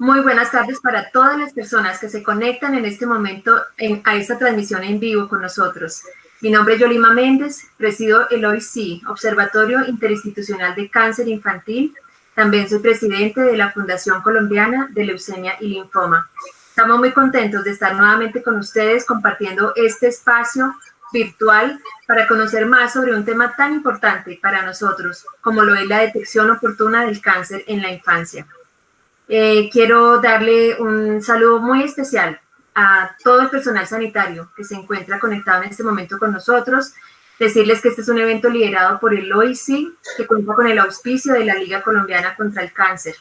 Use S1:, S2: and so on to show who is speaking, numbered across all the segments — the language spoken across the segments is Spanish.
S1: Muy buenas tardes para todas las personas que se conectan en este momento a esta transmisión en vivo con nosotros. Mi nombre es Yolima Méndez, presido el OIC, Observatorio Interinstitucional de Cáncer Infantil. También soy presidente de la Fundación Colombiana de Leucemia y Linfoma. Estamos muy contentos de estar nuevamente con ustedes compartiendo este espacio virtual para conocer más sobre un tema tan importante para nosotros como lo es la detección oportuna del cáncer en la infancia. Quiero darle un saludo muy especial a todo el personal sanitario que se encuentra conectado en este momento con nosotros, decirles que este es un evento liderado por el OIC, que cuenta con el auspicio de la Liga Colombiana contra el Cáncer.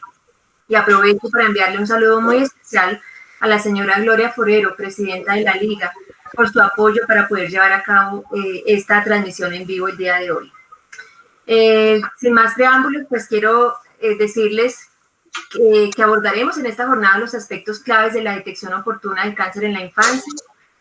S1: Y aprovecho para enviarle un saludo muy especial a la señora Gloria Forero, presidenta de la Liga, por su apoyo para poder llevar a cabo esta transmisión en vivo el día de hoy. Sin más preámbulos, pues quiero decirles que abordaremos en esta jornada los aspectos claves de la detección oportuna del cáncer en la infancia.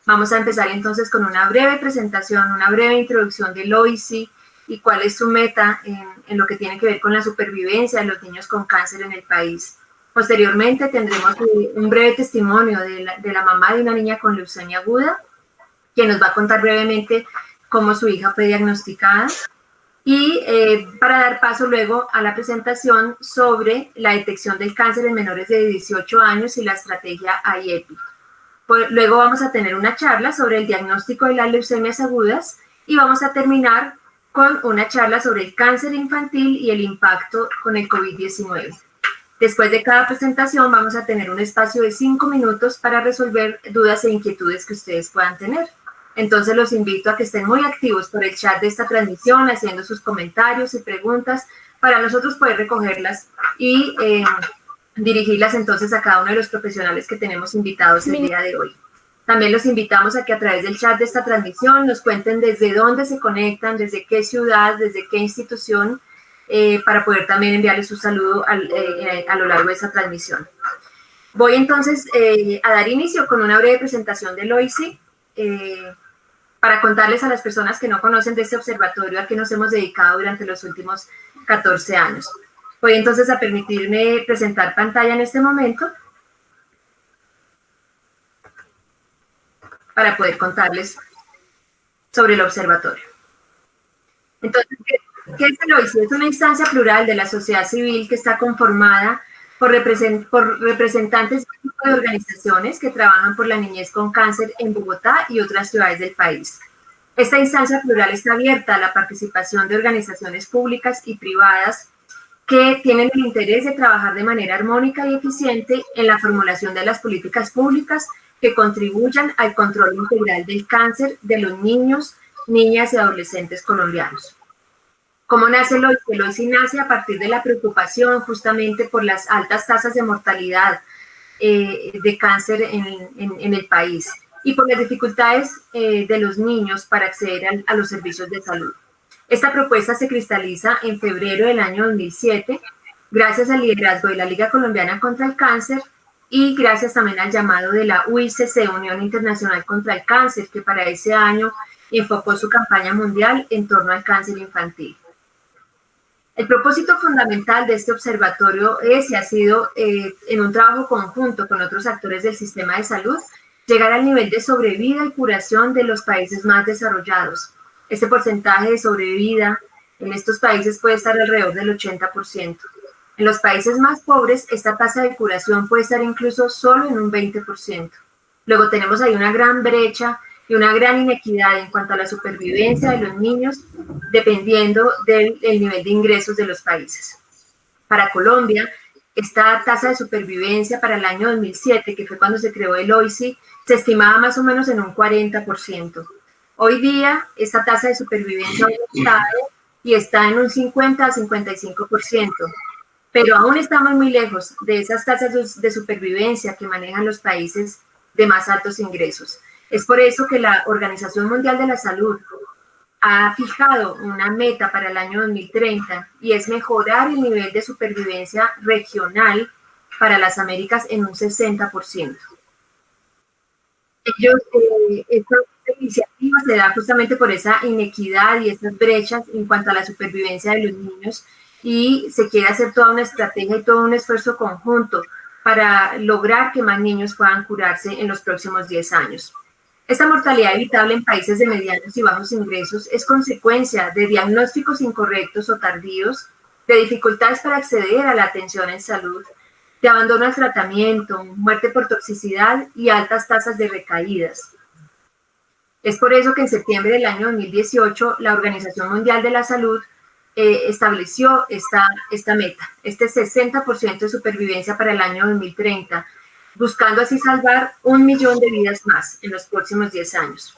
S1: Vamos a empezar entonces con una breve presentación, una breve introducción del OIC y cuál es su meta en lo que tiene que ver con la supervivencia de los niños con cáncer en el país. Posteriormente tendremos un breve testimonio de la mamá de una niña con leucemia aguda, que nos va a contar brevemente cómo su hija fue diagnosticada. Y para dar paso luego a la presentación sobre la detección del cáncer en menores de 18 años y la estrategia IEPI. Luego vamos a tener una charla sobre el diagnóstico de las leucemias agudas y vamos a terminar con una charla sobre el cáncer infantil y el impacto con el COVID-19. Después de cada presentación vamos a tener un espacio de 5 minutos para resolver dudas e inquietudes que ustedes puedan tener. Entonces los invito a que estén muy activos por el chat de esta transmisión, haciendo sus comentarios y preguntas para nosotros poder recogerlas y dirigirlas entonces a cada uno de los profesionales que tenemos invitados el día de hoy. También los invitamos a que a través del chat de esta transmisión nos cuenten desde dónde se conectan, desde qué ciudad, desde qué institución, para poder también enviarles su saludo a lo largo de esta transmisión. Voy entonces a dar inicio con una breve presentación del OIC, para contarles a las personas que no conocen de este observatorio al que nos hemos dedicado durante los últimos 14 años. Voy entonces a permitirme presentar pantalla en este momento para poder contarles sobre el observatorio. Entonces, ¿qué es el OIC? Es una instancia plural de la sociedad civil que está conformada por representantes de organizaciones que trabajan por la niñez con cáncer en Bogotá y otras ciudades del país. Esta instancia plural está abierta a la participación de organizaciones públicas y privadas que tienen el interés de trabajar de manera armónica y eficiente en la formulación de las políticas públicas que contribuyan al control integral del cáncer de los niños, niñas y adolescentes colombianos. ¿Cómo nace el OIC? El OIC nace a partir de la preocupación justamente por las altas tasas de mortalidad de cáncer en el país y por las dificultades de los niños para acceder a los servicios de salud. Esta propuesta se cristaliza en febrero del año 2007 gracias al liderazgo de la Liga Colombiana contra el Cáncer y gracias también al llamado de la UICC, Unión Internacional contra el Cáncer, que para ese año enfocó su campaña mundial en torno al cáncer infantil. El propósito fundamental de este observatorio es y ha sido, en un trabajo conjunto con otros actores del sistema de salud, llegar al nivel de sobrevida y curación de los países más desarrollados. Este porcentaje de sobrevida en estos países puede estar alrededor del 80%. En los países más pobres, esta tasa de curación puede estar incluso solo en un 20%. Luego tenemos ahí una gran brecha y una gran inequidad en cuanto a la supervivencia de los niños, dependiendo del nivel de ingresos de los países. Para Colombia, esta tasa de supervivencia para el año 2007, que fue cuando se creó el OIC, se estimaba más o menos en un 40%. Hoy día, esta tasa de supervivencia ha aumentado y está en un 50 a 55%, pero aún estamos muy lejos de esas tasas de supervivencia que manejan los países de más altos ingresos. Es por eso que la Organización Mundial de la Salud ha fijado una meta para el año 2030 y es mejorar el nivel de supervivencia regional para las Américas en un 60%. Esta iniciativa se da justamente por esa inequidad y esas brechas en cuanto a la supervivencia de los niños y se quiere hacer toda una estrategia y todo un esfuerzo conjunto para lograr que más niños puedan curarse en los próximos 10 años. Esta mortalidad evitable en países de medianos y bajos ingresos es consecuencia de diagnósticos incorrectos o tardíos, de dificultades para acceder a la atención en salud, de abandono al tratamiento, muerte por toxicidad y altas tasas de recaídas. Es por eso que en septiembre del año 2018 la Organización Mundial de la Salud estableció esta meta, este 60% de supervivencia para el año 2030, buscando así salvar 1 millón de vidas más en los próximos 10 años.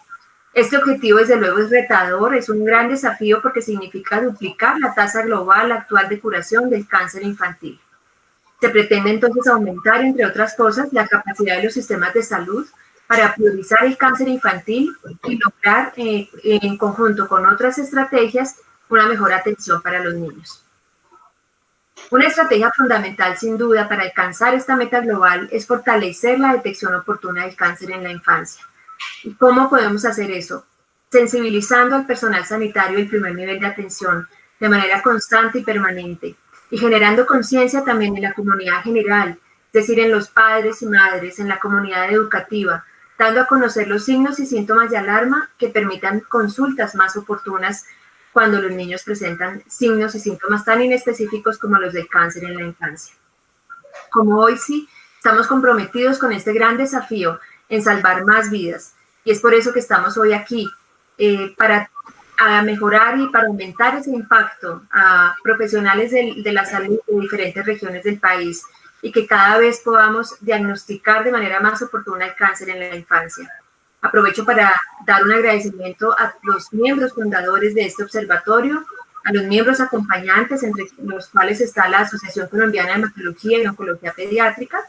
S1: Este objetivo, desde luego, es retador, es un gran desafío porque significa duplicar la tasa global actual de curación del cáncer infantil. Se pretende entonces aumentar, entre otras cosas, la capacidad de los sistemas de salud para priorizar el cáncer infantil y lograr, en conjunto con otras estrategias, una mejor atención para los niños. Una estrategia fundamental, sin duda, para alcanzar esta meta global es fortalecer la detección oportuna del cáncer en la infancia. ¿Y cómo podemos hacer eso? Sensibilizando al personal sanitario del primer nivel de atención de manera constante y permanente y generando conciencia también en la comunidad general, es decir, en los padres y madres, en la comunidad educativa, dando a conocer los signos y síntomas de alarma que permitan consultas más oportunas cuando los niños presentan signos y síntomas tan inespecíficos como los del cáncer en la infancia. Como hoy sí, estamos comprometidos con este gran desafío en salvar más vidas, y es por eso que estamos hoy aquí, para mejorar y para aumentar ese impacto a profesionales de la salud de diferentes regiones del país, y que cada vez podamos diagnosticar de manera más oportuna el cáncer en la infancia. Aprovecho para dar un agradecimiento a los miembros fundadores de este observatorio, a los miembros acompañantes, entre los cuales está la Asociación Colombiana de Hematología y Oncología Pediátrica,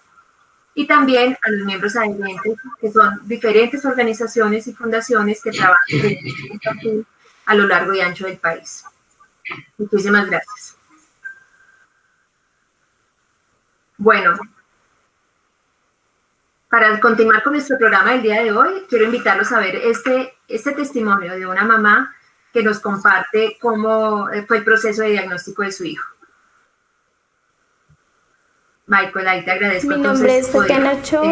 S1: y también a los miembros adherentes, que son diferentes organizaciones y fundaciones que trabajan a lo largo y ancho del país. Muchísimas gracias. Bueno, para continuar con nuestro programa del día de hoy, quiero invitarlos a ver este testimonio de una mamá que nos comparte cómo fue el proceso de diagnóstico de su hijo. Michael, ahí te agradezco.
S2: Mi nombre es Tatiana Ochoa,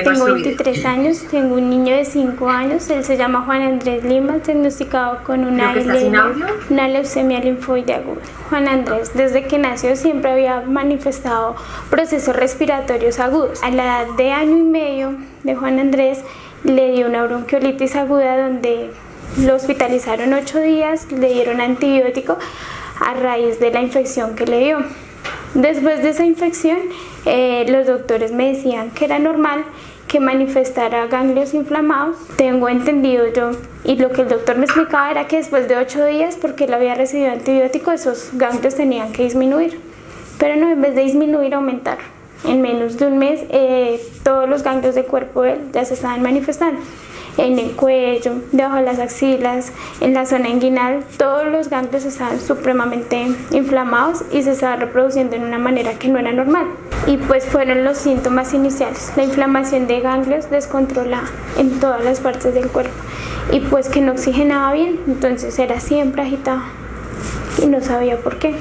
S2: tengo 23 años, tengo un niño de 5 años, él se llama Juan Andrés Lima, diagnosticado con una leucemia linfoide aguda. Juan Andrés, desde que nació, siempre había manifestado procesos respiratorios agudos. A la edad de 1 año y medio de Juan Andrés, le dio una bronquiolitis aguda donde lo hospitalizaron 8 días, le dieron antibiótico a raíz de la infección que le dio. Después de esa infección, los doctores me decían que era normal que manifestara ganglios inflamados. Tengo entendido yo, y lo que el doctor me explicaba era que después de 8 días, porque él había recibido antibiótico, esos ganglios tenían que disminuir. Pero no, en vez de disminuir, aumentaron. En menos de un mes, todos los ganglios del cuerpo de él ya se estaban manifestando. En el cuello, debajo de las axilas, en la zona inguinal, todos los ganglios estaban supremamente inflamados y se estaban reproduciendo de una manera que no era normal. Y pues fueron los síntomas iniciales, la inflamación de ganglios descontrolada en todas las partes del cuerpo y pues que no oxigenaba bien, entonces era siempre agitado y no sabía por qué,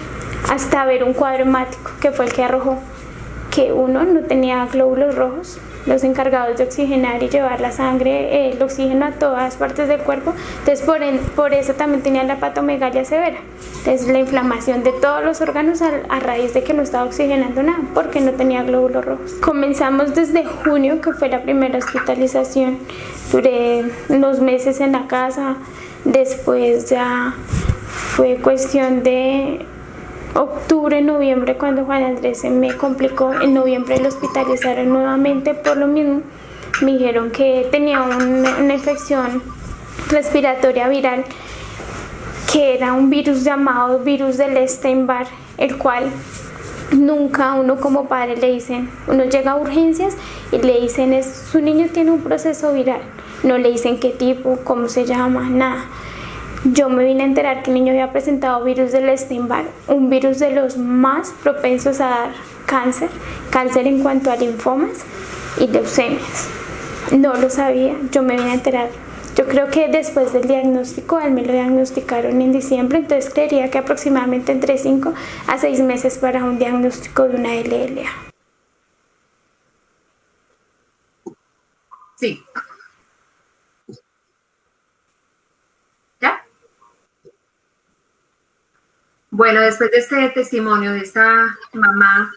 S2: hasta ver un cuadro hemático que fue el que arrojó que uno no tenía glóbulos rojos, los encargados de oxigenar y llevar la sangre, el oxígeno a todas partes del cuerpo. Entonces por eso también tenía la hepatomegalia severa. Entonces la inflamación de todos los órganos a raíz de que no estaba oxigenando nada, porque no tenía glóbulos rojos. Comenzamos desde junio, que fue la primera hospitalización. Duré unos meses en la casa, después ya fue cuestión de octubre, noviembre, cuando Juan Andrés se me complicó. En noviembre lo hospitalizaron nuevamente por lo mismo. Me dijeron que tenía una infección respiratoria viral, que era un virus llamado virus del Epstein-Barr, el cual nunca uno como padre le dicen, uno llega a urgencias y le dicen, su niño tiene un proceso viral. No le dicen qué tipo, cómo se llama, nada. Yo me vine a enterar que el niño había presentado virus del Epstein-Barr, un virus de los más propensos a dar cáncer en cuanto a linfomas y leucemias. No lo sabía, yo me vine a enterar. Yo creo que después del diagnóstico, a él me lo diagnosticaron en diciembre, entonces creería que aproximadamente entre 5 a 6 meses para un diagnóstico de una LLA.
S1: Sí. ¿Ya? Bueno, después de este testimonio de esta mamá,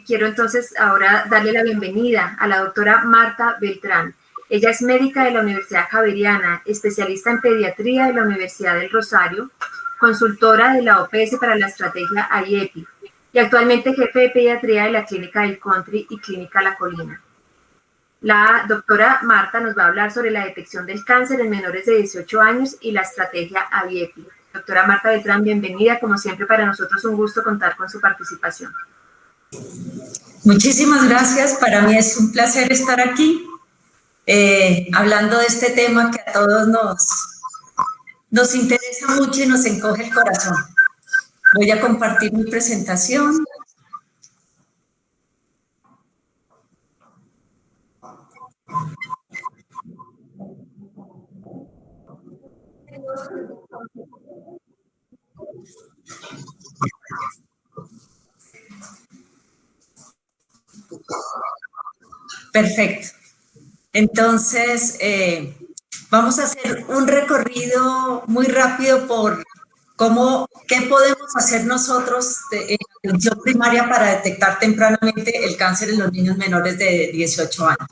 S1: quiero entonces ahora darle la bienvenida a la doctora Marta Beltrán. Ella es médica de la Universidad Javeriana, especialista en pediatría de la Universidad del Rosario, consultora de la OPS para la estrategia IEPI y actualmente jefe de pediatría de la Clínica del Country y Clínica La Colina. La doctora Marta nos va a hablar sobre la detección del cáncer en menores de 18 años y la estrategia IEPI. Doctora Marta Beltrán, bienvenida. Como siempre, para nosotros un gusto contar con su participación.
S3: Muchísimas gracias. Para mí es un placer estar aquí hablando de este tema que a todos nos interesa mucho y nos encoge el corazón. Voy a compartir mi presentación. Perfecto. Entonces, vamos a hacer un recorrido muy rápido por qué podemos hacer nosotros en atención primaria para detectar tempranamente el cáncer en los niños menores de 18 años.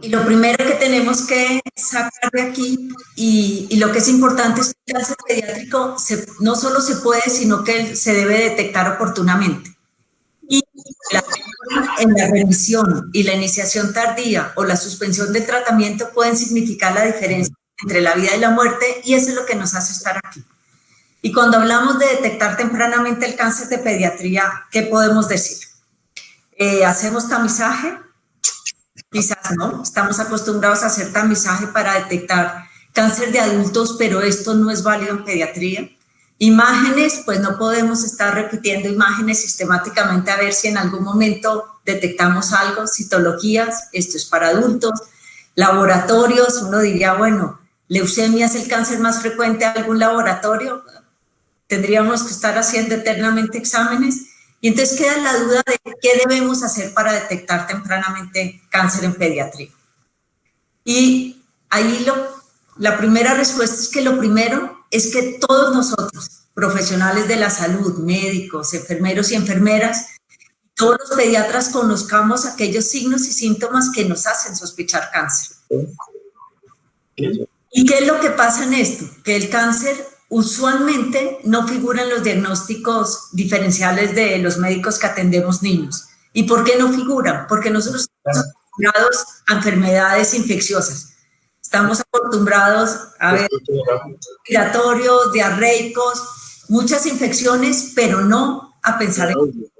S3: Y lo primero que tenemos que sacar de aquí, y lo que es importante, es que el cáncer pediátrico no solo se puede, sino que se debe detectar oportunamente. Y en la remisión y la iniciación tardía o la suspensión del tratamiento pueden significar la diferencia entre la vida y la muerte, y eso es lo que nos hace estar aquí. Y cuando hablamos de detectar tempranamente el cáncer de pediatría, ¿qué podemos decir? ¿Hacemos tamizaje? Quizás no, estamos acostumbrados a hacer tamizaje para detectar cáncer de adultos, pero esto no es válido en pediatría. Imágenes, pues no podemos estar repitiendo imágenes sistemáticamente a ver si en algún momento detectamos algo. Citologías, esto es para adultos. Laboratorios, uno diría, bueno, leucemia es el cáncer más frecuente de algún laboratorio. Tendríamos que estar haciendo eternamente exámenes. Y entonces queda la duda de qué debemos hacer para detectar tempranamente cáncer en pediatría. Y ahí la primera respuesta es que lo primero es que todos nosotros, profesionales de la salud, médicos, enfermeros y enfermeras, todos los pediatras conozcamos aquellos signos y síntomas que nos hacen sospechar cáncer. ¿Y qué es lo que pasa en esto? Que el cáncer usualmente no figura en los diagnósticos diferenciales de los médicos que atendemos niños. ¿Y por qué no figuran? Porque nosotros estamos acostumbrados a enfermedades infecciosas. Estamos acostumbrados a ver respiratorios, diarreicos, muchas infecciones, pero no a pensar en...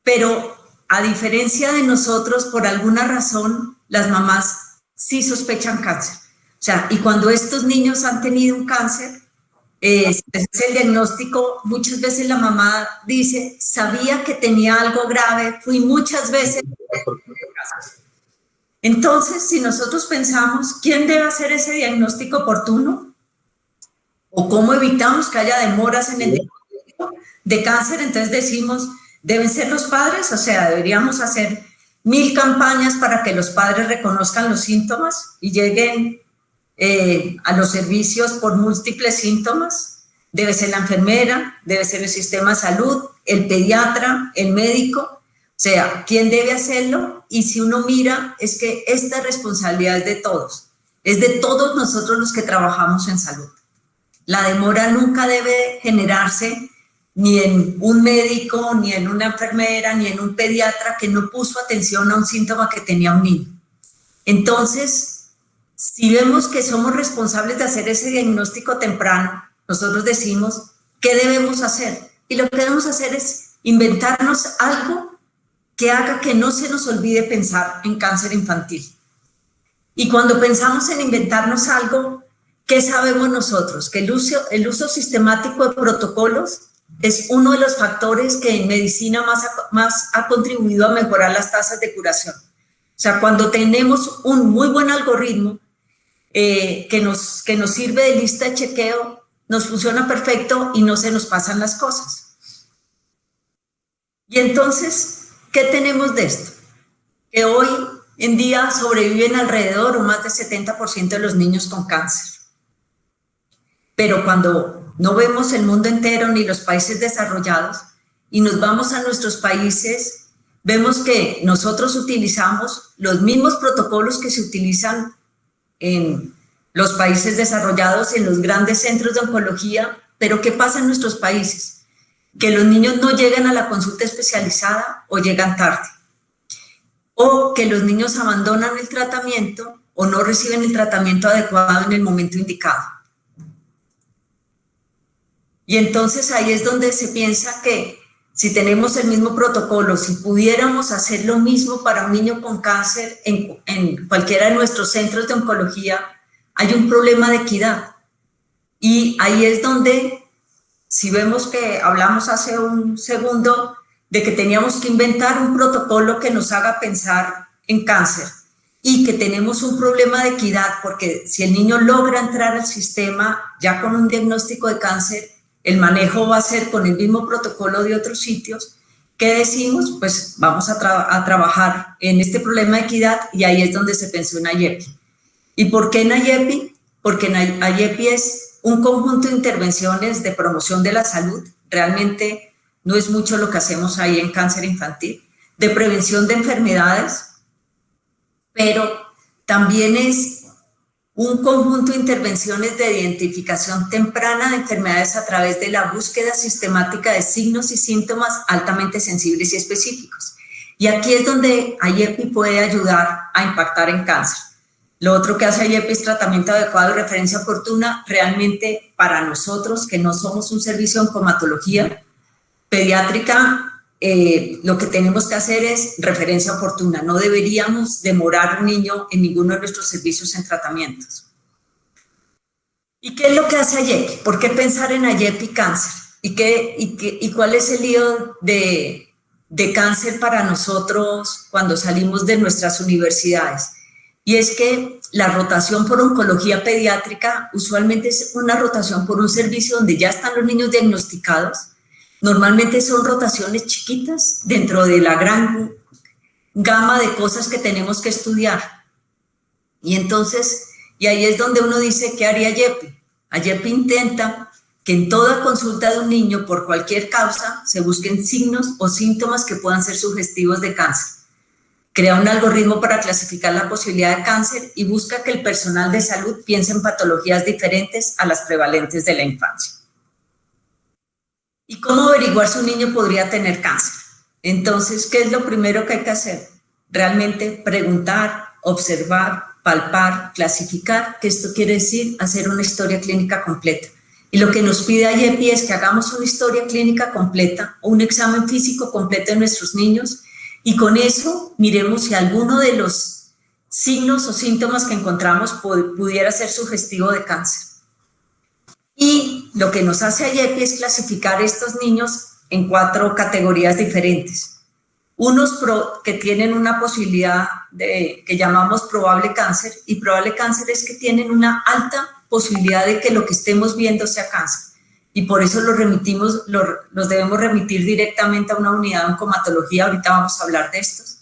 S3: Pero a diferencia de nosotros, por alguna razón, las mamás sí sospechan cáncer. O sea, y cuando estos niños han tenido un cáncer, es el diagnóstico, muchas veces la mamá dice, sabía que tenía algo grave, fui muchas veces. Entonces, si nosotros pensamos, ¿quién debe hacer ese diagnóstico oportuno? ¿O cómo evitamos que haya demoras en el diagnóstico de cáncer? Entonces decimos, ¿deben ser los padres? O sea, deberíamos hacer 1000 campañas para que los padres reconozcan los síntomas y lleguen a los servicios por múltiples síntomas. Debe ser la enfermera, debe ser el sistema de salud, el pediatra, el médico. O sea, ¿quién debe hacerlo? Y si uno mira, es que esta responsabilidad es de todos nosotros los que trabajamos en salud. La demora nunca debe generarse ni en un médico, ni en una enfermera, ni en un pediatra que no puso atención a un síntoma que tenía un niño. Entonces, si vemos que somos responsables de hacer ese diagnóstico temprano, nosotros decimos, ¿qué debemos hacer? Y lo que debemos hacer es inventarnos algo que haga que no se nos olvide pensar en cáncer infantil. Y cuando pensamos en inventarnos algo, ¿qué sabemos nosotros? Que el uso sistemático de protocolos es uno de los factores que en medicina más ha contribuido a mejorar las tasas de curación. O sea, cuando tenemos un muy buen algoritmo que nos sirve de lista de chequeo, nos funciona perfecto y no se nos pasan las cosas. Y entonces, ¿qué tenemos de esto? que hoy en día sobreviven alrededor o más del 70% de los niños con cáncer. Pero cuando no vemos el mundo entero ni los países desarrollados y nos vamos a nuestros países, vemos que nosotros utilizamos los mismos protocolos que se utilizan en los países desarrollados, en los grandes centros de oncología. Pero ¿qué pasa en nuestros países? Que los niños no llegan a la consulta especializada o llegan tarde, o que los niños abandonan el tratamiento o no reciben el tratamiento adecuado en el momento indicado. Y entonces ahí es donde se piensa que si tenemos el mismo protocolo, si pudiéramos hacer lo mismo para un niño con cáncer en cualquiera de nuestros centros de oncología, hay un problema de equidad. Y ahí es donde, si vemos que hablamos hace un segundo de que teníamos que inventar un protocolo que nos haga pensar en cáncer y que tenemos un problema de equidad, porque si el niño logra entrar al sistema ya con un diagnóstico de cáncer, el manejo va a ser con el mismo protocolo de otros sitios. ¿Qué decimos? Pues vamos a trabajar en este problema de equidad, y ahí es donde se pensó en AYEPI. ¿Y por qué en AYEPI? Porque en AYEPI es un conjunto de intervenciones de promoción de la salud. Realmente no es mucho lo que hacemos ahí en cáncer infantil, de prevención de enfermedades, pero también es un conjunto de intervenciones de identificación temprana de enfermedades a través de la búsqueda sistemática de signos y síntomas altamente sensibles y específicos. Y aquí es donde AYEPI puede ayudar a impactar en cáncer. Lo otro que hace AYEPI es tratamiento adecuado y referencia oportuna. Realmente para nosotros, que no somos un servicio en oncomatología pediátrica, lo que tenemos que hacer es referencia oportuna. No deberíamos demorar un niño en ninguno de nuestros servicios en tratamientos. ¿Y qué es lo que hace AYEPI? ¿Por qué pensar en AYEPI cáncer? ¿Y cuál es el lío de cáncer para nosotros cuando salimos de nuestras universidades? Y es que la rotación por oncología pediátrica usualmente es una rotación por un servicio donde ya están los niños diagnosticados. Normalmente son rotaciones chiquitas dentro de la gran gama de cosas que tenemos que estudiar. Y entonces, y ahí es donde uno dice, ¿qué haría AYEPI? AYEPI intenta que en toda consulta de un niño por cualquier causa se busquen signos o síntomas que puedan ser sugestivos de cáncer. Crea un algoritmo para clasificar la posibilidad de cáncer y busca que el personal de salud piense en patologías diferentes a las prevalentes de la infancia. ¿Y cómo averiguar si un niño podría tener cáncer? Entonces, ¿qué es lo primero que hay que hacer? Realmente preguntar, observar, palpar, clasificar, que esto quiere decir hacer una historia clínica completa. Y lo que nos pide AYEPI es que hagamos una historia clínica completa, o un examen físico completo de nuestros niños, y con eso miremos si alguno de los signos o síntomas que encontramos pudiera ser sugestivo de cáncer. Y lo que nos hace AYEPI es clasificar estos niños en 4 categorías diferentes. Unos que tienen una posibilidad que llamamos probable cáncer, y probable cáncer es que tienen una alta posibilidad de que lo que estemos viendo sea cáncer. Y por eso los debemos remitir directamente a una unidad de oncomatología. Ahorita vamos a hablar de estos.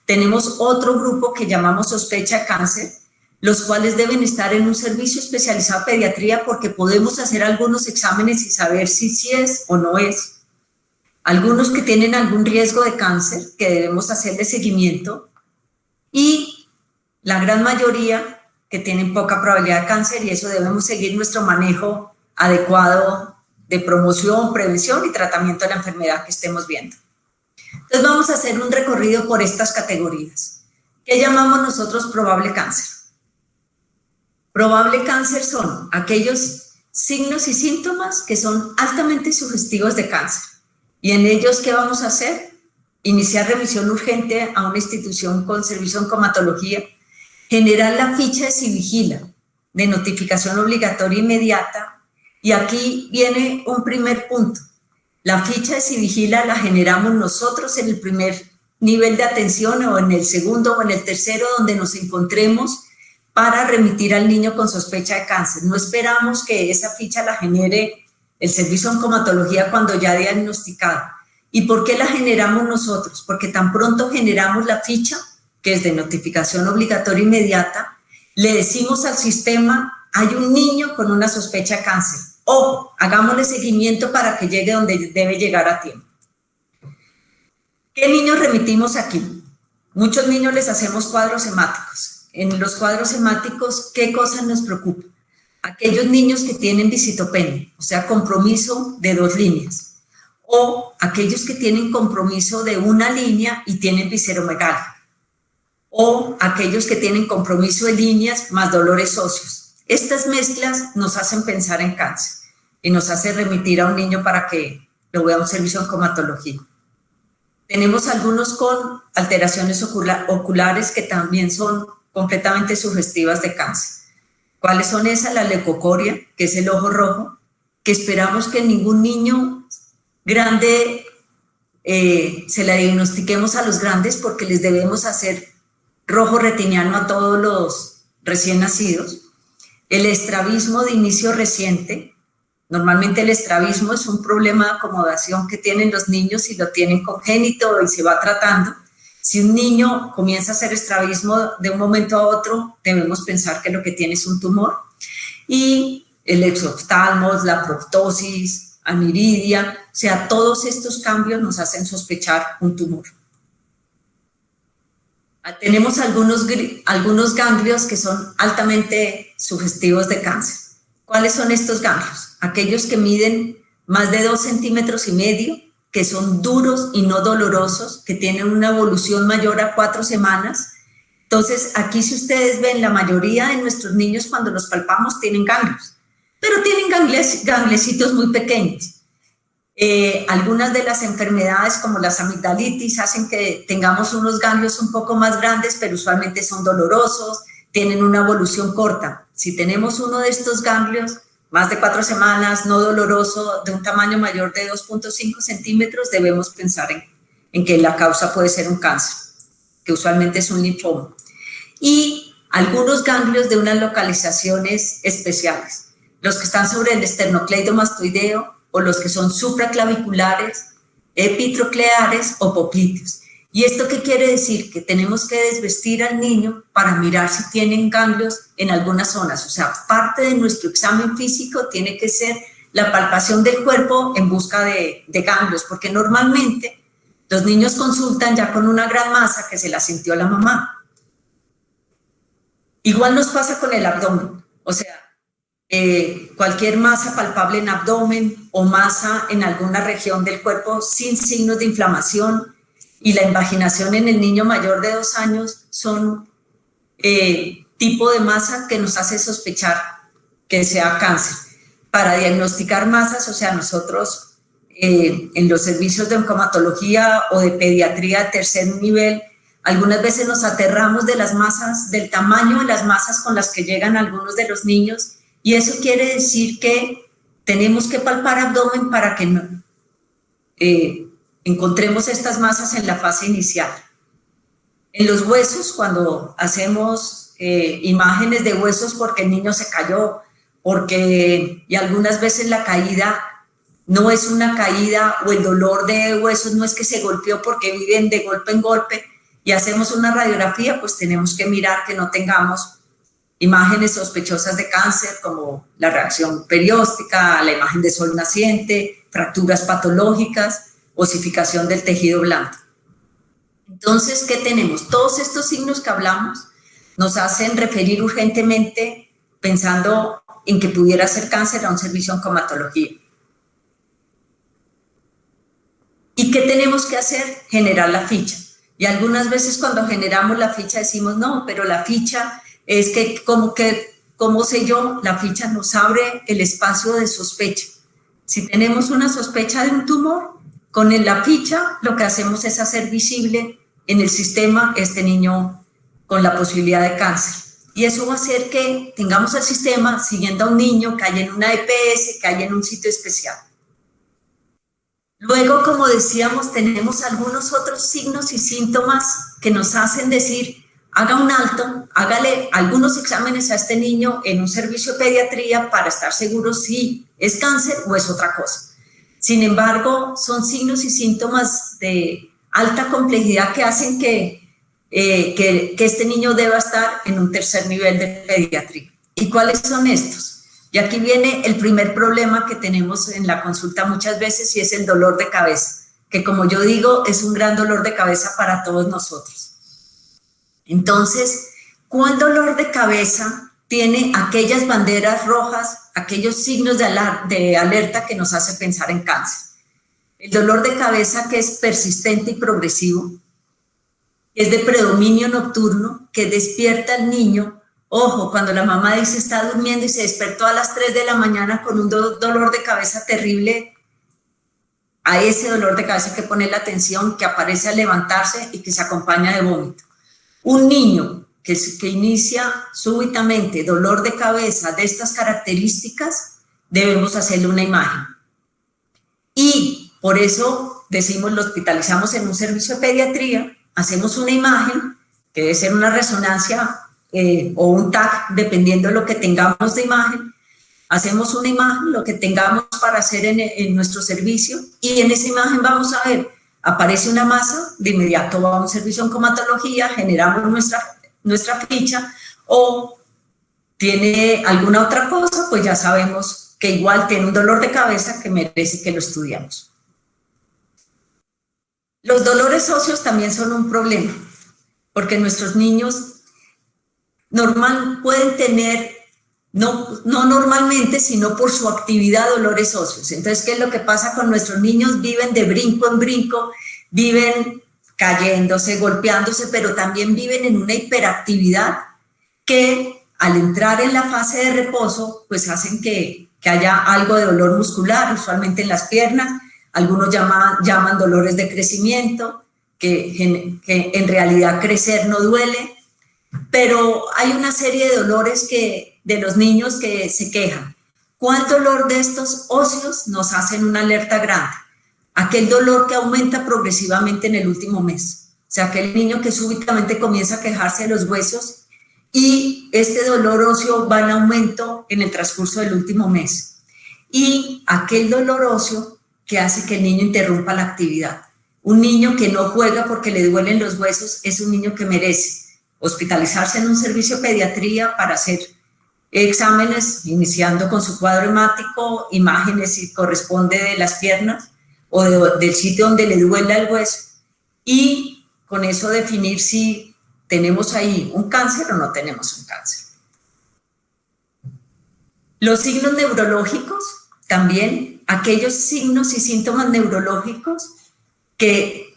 S3: Tenemos otro grupo que llamamos sospecha de cáncer, los cuales deben estar en un servicio especializado de pediatría porque podemos hacer algunos exámenes y saber si sí es o no es. Algunos que tienen algún riesgo de cáncer que debemos hacerle seguimiento, y la gran mayoría que tienen poca probabilidad de cáncer, y eso debemos seguir nuestro manejo adecuado de promoción, prevención y tratamiento de la enfermedad que estemos viendo. Entonces vamos a hacer un recorrido por estas categorías. ¿Qué llamamos nosotros probable cáncer? Probable cáncer son aquellos signos y síntomas que son altamente sugestivos de cáncer. Y en ellos, ¿qué vamos a hacer? Iniciar remisión urgente a una institución con servicio de oncomatología, generar la ficha de Sivigila, de notificación obligatoria inmediata, y aquí viene un primer punto. La ficha de Sivigila la generamos nosotros en el primer nivel de atención, o en el segundo o en el tercero, donde nos encontremos, para remitir al niño con sospecha de cáncer. No esperamos que esa ficha la genere el servicio de oncomatología cuando ya diagnosticado. ¿Y por qué la generamos nosotros? Porque tan pronto generamos la ficha, que es de notificación obligatoria inmediata, le decimos al sistema, hay un niño con una sospecha de cáncer. Ojo, hagámosle seguimiento para que llegue donde debe llegar a tiempo. ¿Qué niños remitimos aquí? Muchos niños les hacemos cuadros hemáticos. En los cuadros hemáticos, ¿qué cosas nos preocupan? Aquellos niños que tienen visitopenia, o sea, compromiso de 2 líneas, o aquellos que tienen compromiso de 1 línea y tienen visceromegalia, o aquellos que tienen compromiso de líneas más dolores óseos. Estas mezclas nos hacen pensar en cáncer y nos hace remitir a un niño para que lo vea un servicio de oncomatología. Tenemos algunos con alteraciones oculares que también son completamente sugestivas de cáncer. ¿Cuáles son esas? La leucocoria, que es el ojo rojo, que esperamos que ningún niño grande se la diagnostiquemos a los grandes porque les debemos hacer rojo retiniano a todos los recién nacidos. El estrabismo de inicio reciente. Normalmente el estrabismo es un problema de acomodación que tienen los niños y lo tienen congénito y se va tratando. Si un niño comienza a hacer estrabismo de un momento a otro, debemos pensar que lo que tiene es un tumor. Y el exoftalmos, la proptosis, aniridia, o sea, todos estos cambios nos hacen sospechar un tumor. Tenemos algunos ganglios que son altamente sugestivos de cáncer. ¿Cuáles son estos ganglios? Aquellos que miden más de 2,5 centímetros, que son duros y no dolorosos, que tienen una evolución mayor a 4 semanas. Entonces, aquí si ustedes ven, la mayoría de nuestros niños cuando los palpamos tienen ganglios, pero tienen ganglecitos muy pequeños. Algunas de las enfermedades como las amigdalitis hacen que tengamos unos ganglios un poco más grandes, pero usualmente son dolorosos, tienen una evolución corta. Si tenemos uno de estos ganglios, más de 4 semanas, no doloroso, de un tamaño mayor de 2,5 centímetros, debemos pensar en que la causa puede ser un cáncer, que usualmente es un linfoma. Y algunos ganglios de unas localizaciones especiales, los que están sobre el esternocleidomastoideo o los que son supraclaviculares, epitrocleares o popliteos. ¿Y esto qué quiere decir? Que tenemos que desvestir al niño para mirar si tienen ganglios en algunas zonas. O sea, parte de nuestro examen físico tiene que ser la palpación del cuerpo en busca de ganglios, porque normalmente los niños consultan ya con una gran masa que se la sintió la mamá. Igual nos pasa con el abdomen, o sea, cualquier masa palpable en abdomen o masa en alguna región del cuerpo sin signos de inflamación, y la invaginación en el niño mayor de 2 años son tipo de masa que nos hace sospechar que sea cáncer. Para diagnosticar masas, o sea, nosotros en los servicios de oncomatología o de pediatría de tercer nivel, algunas veces nos aterramos de las masas, del tamaño de las masas con las que llegan algunos de los niños, y eso quiere decir que tenemos que palpar abdomen para que no, encontremos estas masas en la fase inicial. En los huesos, cuando hacemos imágenes de huesos porque el niño se cayó, y algunas veces la caída no es una caída o el dolor de huesos no es que se golpeó porque viven de golpe en golpe, y hacemos una radiografía, pues tenemos que mirar que no tengamos imágenes sospechosas de cáncer como la reacción perióstica, la imagen de sol naciente, fracturas patológicas, osificación del tejido blando. Entonces, ¿qué tenemos? Todos estos signos que hablamos nos hacen referir urgentemente, pensando en que pudiera ser cáncer, a un servicio de oncomatología. ¿Y qué tenemos que hacer? Generar la ficha. Y algunas veces cuando generamos la ficha decimos, no, pero la ficha es que, ¿cómo sé yo? La ficha nos abre el espacio de sospecha. Si tenemos una sospecha de un tumor, con la ficha lo que hacemos es hacer visible en el sistema este niño con la posibilidad de cáncer. Y eso va a hacer que tengamos el sistema siguiendo a un niño que haya en una EPS, que haya en un sitio especial. Luego, como decíamos, tenemos algunos otros signos y síntomas que nos hacen decir, haga un alto, hágale algunos exámenes a este niño en un servicio de pediatría para estar seguro si es cáncer o es otra cosa. Sin embargo, son signos y síntomas de alta complejidad que hacen que que este niño deba estar en un tercer nivel de pediatría. ¿Y cuáles son estos? Y aquí viene el primer problema que tenemos en la consulta muchas veces, y es el dolor de cabeza, que como yo digo, es un gran dolor de cabeza para todos nosotros. Entonces, ¿cuál dolor de cabeza tiene aquellas banderas rojas, aquellos signos de alerta que nos hace pensar en cáncer? El dolor de cabeza que es persistente y progresivo, es de predominio nocturno, que despierta al niño. Ojo, cuando la mamá dice está durmiendo y se despertó a las 3 de la mañana con un dolor de cabeza terrible, a ese dolor de cabeza hay que poner la atención, que aparece al levantarse y que se acompaña de vómito. Un niño que inicia súbitamente dolor de cabeza de estas características, debemos hacerle una imagen. Y por eso decimos, lo hospitalizamos en un servicio de pediatría, hacemos una imagen, que debe ser una resonancia o un TAC, dependiendo de lo que tengamos de imagen. Hacemos una imagen, lo que tengamos para hacer en nuestro servicio, y en esa imagen vamos a ver, aparece una masa, de inmediato vamos a un servicio de oncomatología, generamos nuestra ficha, o tiene alguna otra cosa, pues ya sabemos que igual tiene un dolor de cabeza que merece que lo estudiamos. Los dolores óseos también son un problema, porque nuestros niños pueden tener, no normalmente, sino por su actividad, dolores óseos. Entonces, ¿qué es lo que pasa con nuestros niños? Viven de brinco en brinco, viven cayéndose, golpeándose, pero también viven en una hiperactividad que al entrar en la fase de reposo, pues hacen que haya algo de dolor muscular, usualmente en las piernas. Algunos llaman dolores de crecimiento, que en realidad crecer no duele, pero hay una serie de dolores de los niños que se quejan. ¿Cuál dolor de estos óseos nos hacen una alerta grande? Aquel dolor que aumenta progresivamente en el último mes. O sea, aquel niño que súbitamente comienza a quejarse de los huesos, y este dolor óseo va en aumento en el transcurso del último mes. Y aquel dolor óseo que hace que el niño interrumpa la actividad. Un niño que no juega porque le duelen los huesos es un niño que merece hospitalizarse en un servicio de pediatría para hacer exámenes, iniciando con su cuadro hemático, imágenes si corresponde de las piernas o del sitio donde le duele el hueso, y con eso definir si tenemos ahí un cáncer o no tenemos un cáncer. Los signos neurológicos también, aquellos signos y síntomas neurológicos que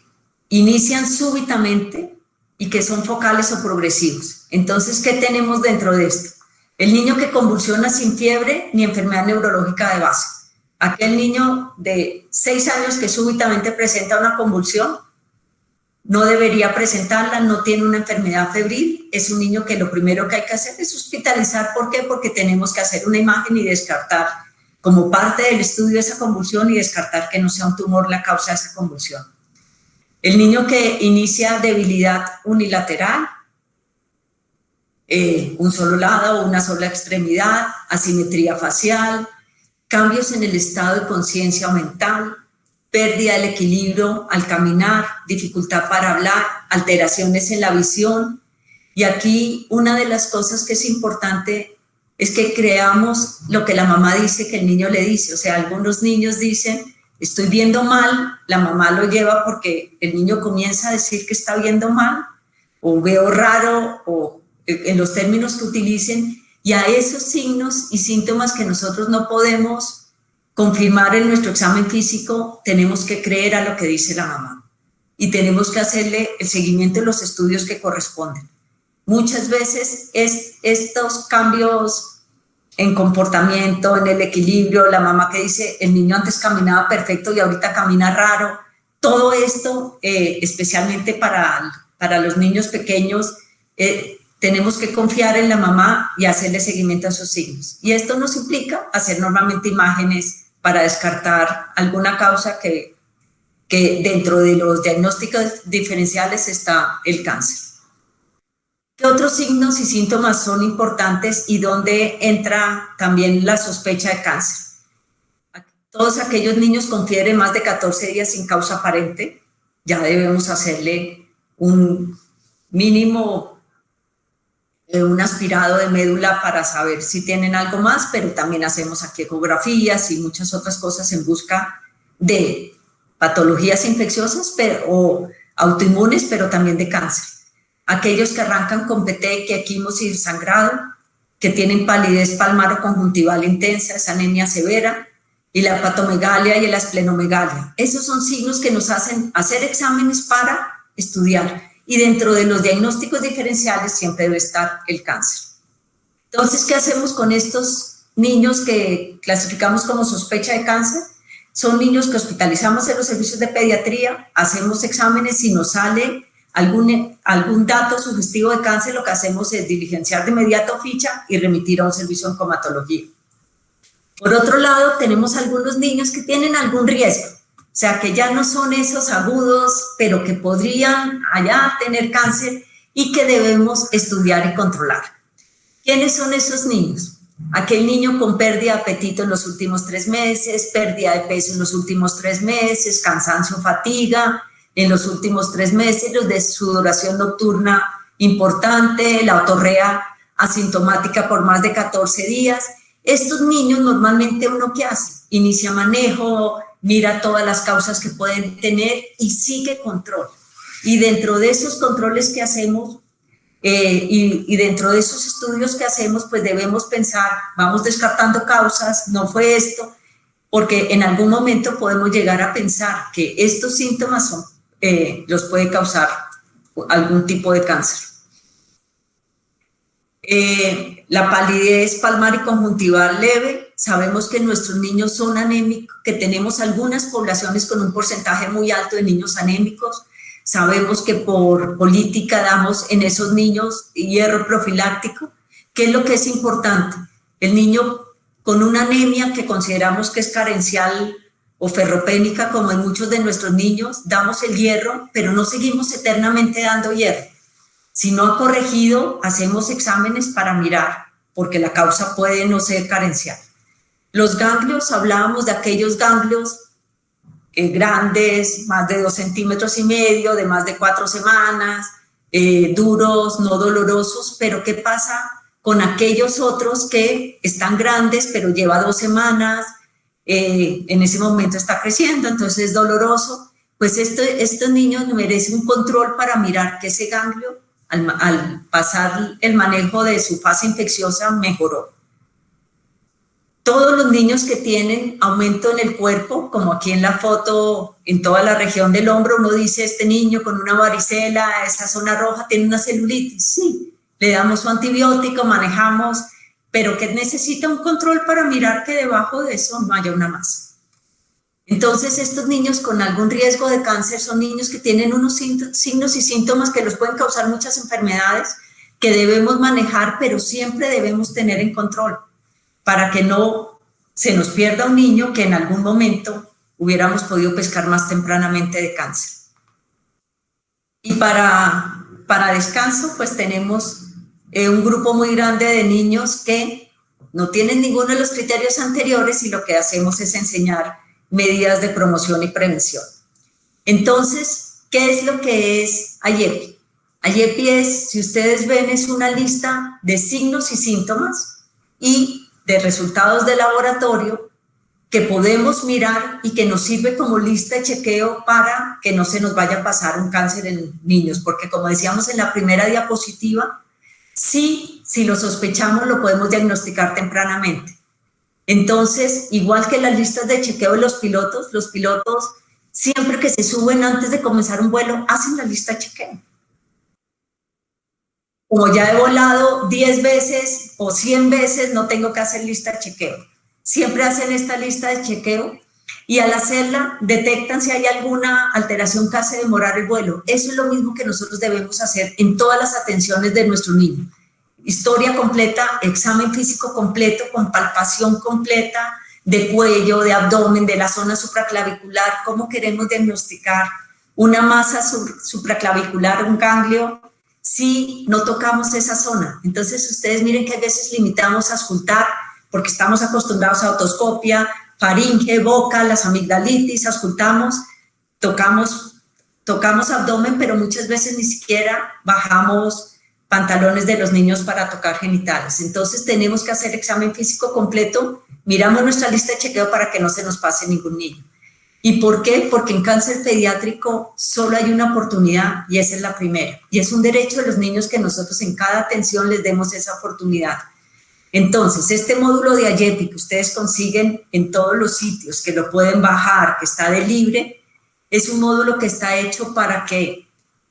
S3: inician súbitamente y que son focales o progresivos. Entonces, ¿qué tenemos dentro de esto? El niño que convulsiona sin fiebre ni enfermedad neurológica de base. Aquel niño de 6 años que súbitamente presenta una convulsión, no debería presentarla, no tiene una enfermedad febril, es un niño que lo primero que hay que hacer es hospitalizar. ¿Por qué? Porque tenemos que hacer una imagen y descartar como parte del estudio de esa convulsión, y descartar que no sea un tumor la causa de esa convulsión. El niño que inicia debilidad unilateral, un solo lado o una sola extremidad, asimetría facial, cambios en el estado de conciencia mental, pérdida del equilibrio al caminar, dificultad para hablar, alteraciones en la visión. Y aquí una de las cosas que es importante es que creamos lo que la mamá dice que el niño le dice. O sea, algunos niños dicen, estoy viendo mal, la mamá lo lleva porque el niño comienza a decir que está viendo mal, o veo raro, o en los términos que utilicen, y a esos signos y síntomas que nosotros no podemos confirmar en nuestro examen físico, tenemos que creer a lo que dice la mamá, y tenemos que hacerle el seguimiento de los estudios que corresponden. Muchas veces estos cambios en comportamiento, en el equilibrio, la mamá que dice, el niño antes caminaba perfecto y ahorita camina raro, todo esto, especialmente para los niños pequeños, tenemos que confiar en la mamá y hacerle seguimiento a esos signos. Y esto nos implica hacer normalmente imágenes para descartar alguna causa que dentro de los diagnósticos diferenciales está el cáncer. ¿Qué otros signos y síntomas son importantes y dónde entra también la sospecha de cáncer? Todos aquellos niños con fiebre más de 14 días sin causa aparente, ya debemos hacerle un mínimo un aspirado de médula para saber si tienen algo más, pero también hacemos aquí ecografías y muchas otras cosas en busca de patologías infecciosas o autoinmunes, pero también de cáncer. Aquellos que arrancan con petequia, quimos y sangrado, que tienen palidez palmar o conjuntival intensa, esa anemia severa, y la hepatomegalia y la esplenomegalia. Esos son signos que nos hacen hacer exámenes para estudiar. Y dentro de los diagnósticos diferenciales siempre debe estar el cáncer. Entonces, ¿qué hacemos con estos niños que clasificamos como sospecha de cáncer? Son niños que hospitalizamos en los servicios de pediatría, hacemos exámenes, si nos sale algún dato sugestivo de cáncer, lo que hacemos es diligenciar de inmediato ficha y remitir a un servicio de oncomatología. Por otro lado, tenemos algunos niños que tienen algún riesgo, o sea, que ya no son esos agudos, pero que podrían allá tener cáncer y que debemos estudiar y controlar. ¿Quiénes son esos niños? Aquel niño con pérdida de apetito en los últimos 3 meses, pérdida de peso en los últimos 3 meses, cansancio, fatiga en los últimos 3 meses, los de sudoración nocturna importante, la otorrea asintomática por más de 14 días. Estos niños normalmente uno ¿qué hace? Inicia manejo, mira todas las causas que pueden tener y sigue control. Y dentro de esos controles que hacemos y dentro de esos estudios que hacemos, pues debemos pensar, vamos descartando causas, no fue esto, porque en algún momento podemos llegar a pensar que estos síntomas los puede causar algún tipo de cáncer. La palidez palmar y conjuntival leve, sabemos que nuestros niños son anémicos, que tenemos algunas poblaciones con un porcentaje muy alto de niños anémicos, sabemos que por política damos en esos niños hierro profiláctico. ¿Qué es lo que es importante? El niño con una anemia que consideramos que es carencial o ferropénica, como en muchos de nuestros niños, damos el hierro, pero no seguimos eternamente dando hierro. Si no ha corregido, hacemos exámenes para mirar, porque la causa puede no ser carencial. Los ganglios, hablábamos de aquellos ganglios grandes, más de 2,5 centímetros, de más de 4 semanas, duros, no dolorosos, pero ¿qué pasa con aquellos otros que están grandes, pero lleva 2 semanas, en ese momento está creciendo, entonces es doloroso? Pues estos niños merecen un control para mirar que ese ganglio, al pasar el manejo de su fase infecciosa, mejoró. Todos los niños que tienen aumento en el cuerpo, como aquí en la foto, en toda la región del hombro, uno dice, este niño con una varicela, esa zona roja, tiene una celulitis. Sí, le damos su antibiótico, manejamos, pero que necesita un control para mirar que debajo de eso no haya una masa. Entonces, estos niños con algún riesgo de cáncer son niños que tienen unos signos y síntomas que los pueden causar muchas enfermedades que debemos manejar, pero siempre debemos tener en control, para que no se nos pierda un niño que en algún momento hubiéramos podido pescar más tempranamente de cáncer. Y para descanso, pues tenemos un grupo muy grande de niños que no tienen ninguno de los criterios anteriores y lo que hacemos es enseñar medidas de promoción y prevención. Entonces, ¿qué es lo que es AYEPI? AYEPI es, si ustedes ven, es una lista de signos y síntomas y de resultados de laboratorio que podemos mirar y que nos sirve como lista de chequeo para que no se nos vaya a pasar un cáncer en niños, porque como decíamos en la primera diapositiva, si lo sospechamos lo podemos diagnosticar tempranamente. Entonces, igual que las listas de chequeo de los pilotos siempre que se suben antes de comenzar un vuelo hacen la lista de chequeo. Como ya he volado 10 veces o 100 veces, no tengo que hacer lista de chequeo. Siempre hacen esta lista de chequeo y al hacerla detectan si hay alguna alteración que hace demorar el vuelo. Eso es lo mismo que nosotros debemos hacer en todas las atenciones de nuestro niño. Historia completa, examen físico completo, con palpación completa de cuello, de abdomen, de la zona supraclavicular, cómo queremos diagnosticar una masa supraclavicular, un ganglio, si no tocamos esa zona. Entonces ustedes miren que a veces limitamos a auscultar porque estamos acostumbrados a otoscopia, faringe, boca, las amigdalitis, auscultamos, tocamos tocamos abdomen, pero muchas veces ni siquiera bajamos pantalones de los niños para tocar genitales. Entonces tenemos que hacer examen físico completo, miramos nuestra lista de chequeo para que no se nos pase ningún niño. ¿Y por qué? Porque en cáncer pediátrico solo hay una oportunidad y esa es la primera. Y es un derecho de los niños que nosotros en cada atención les demos esa oportunidad. Entonces, este módulo de IEPI que ustedes consiguen en todos los sitios, que lo pueden bajar, que está de libre, es un módulo que está hecho para que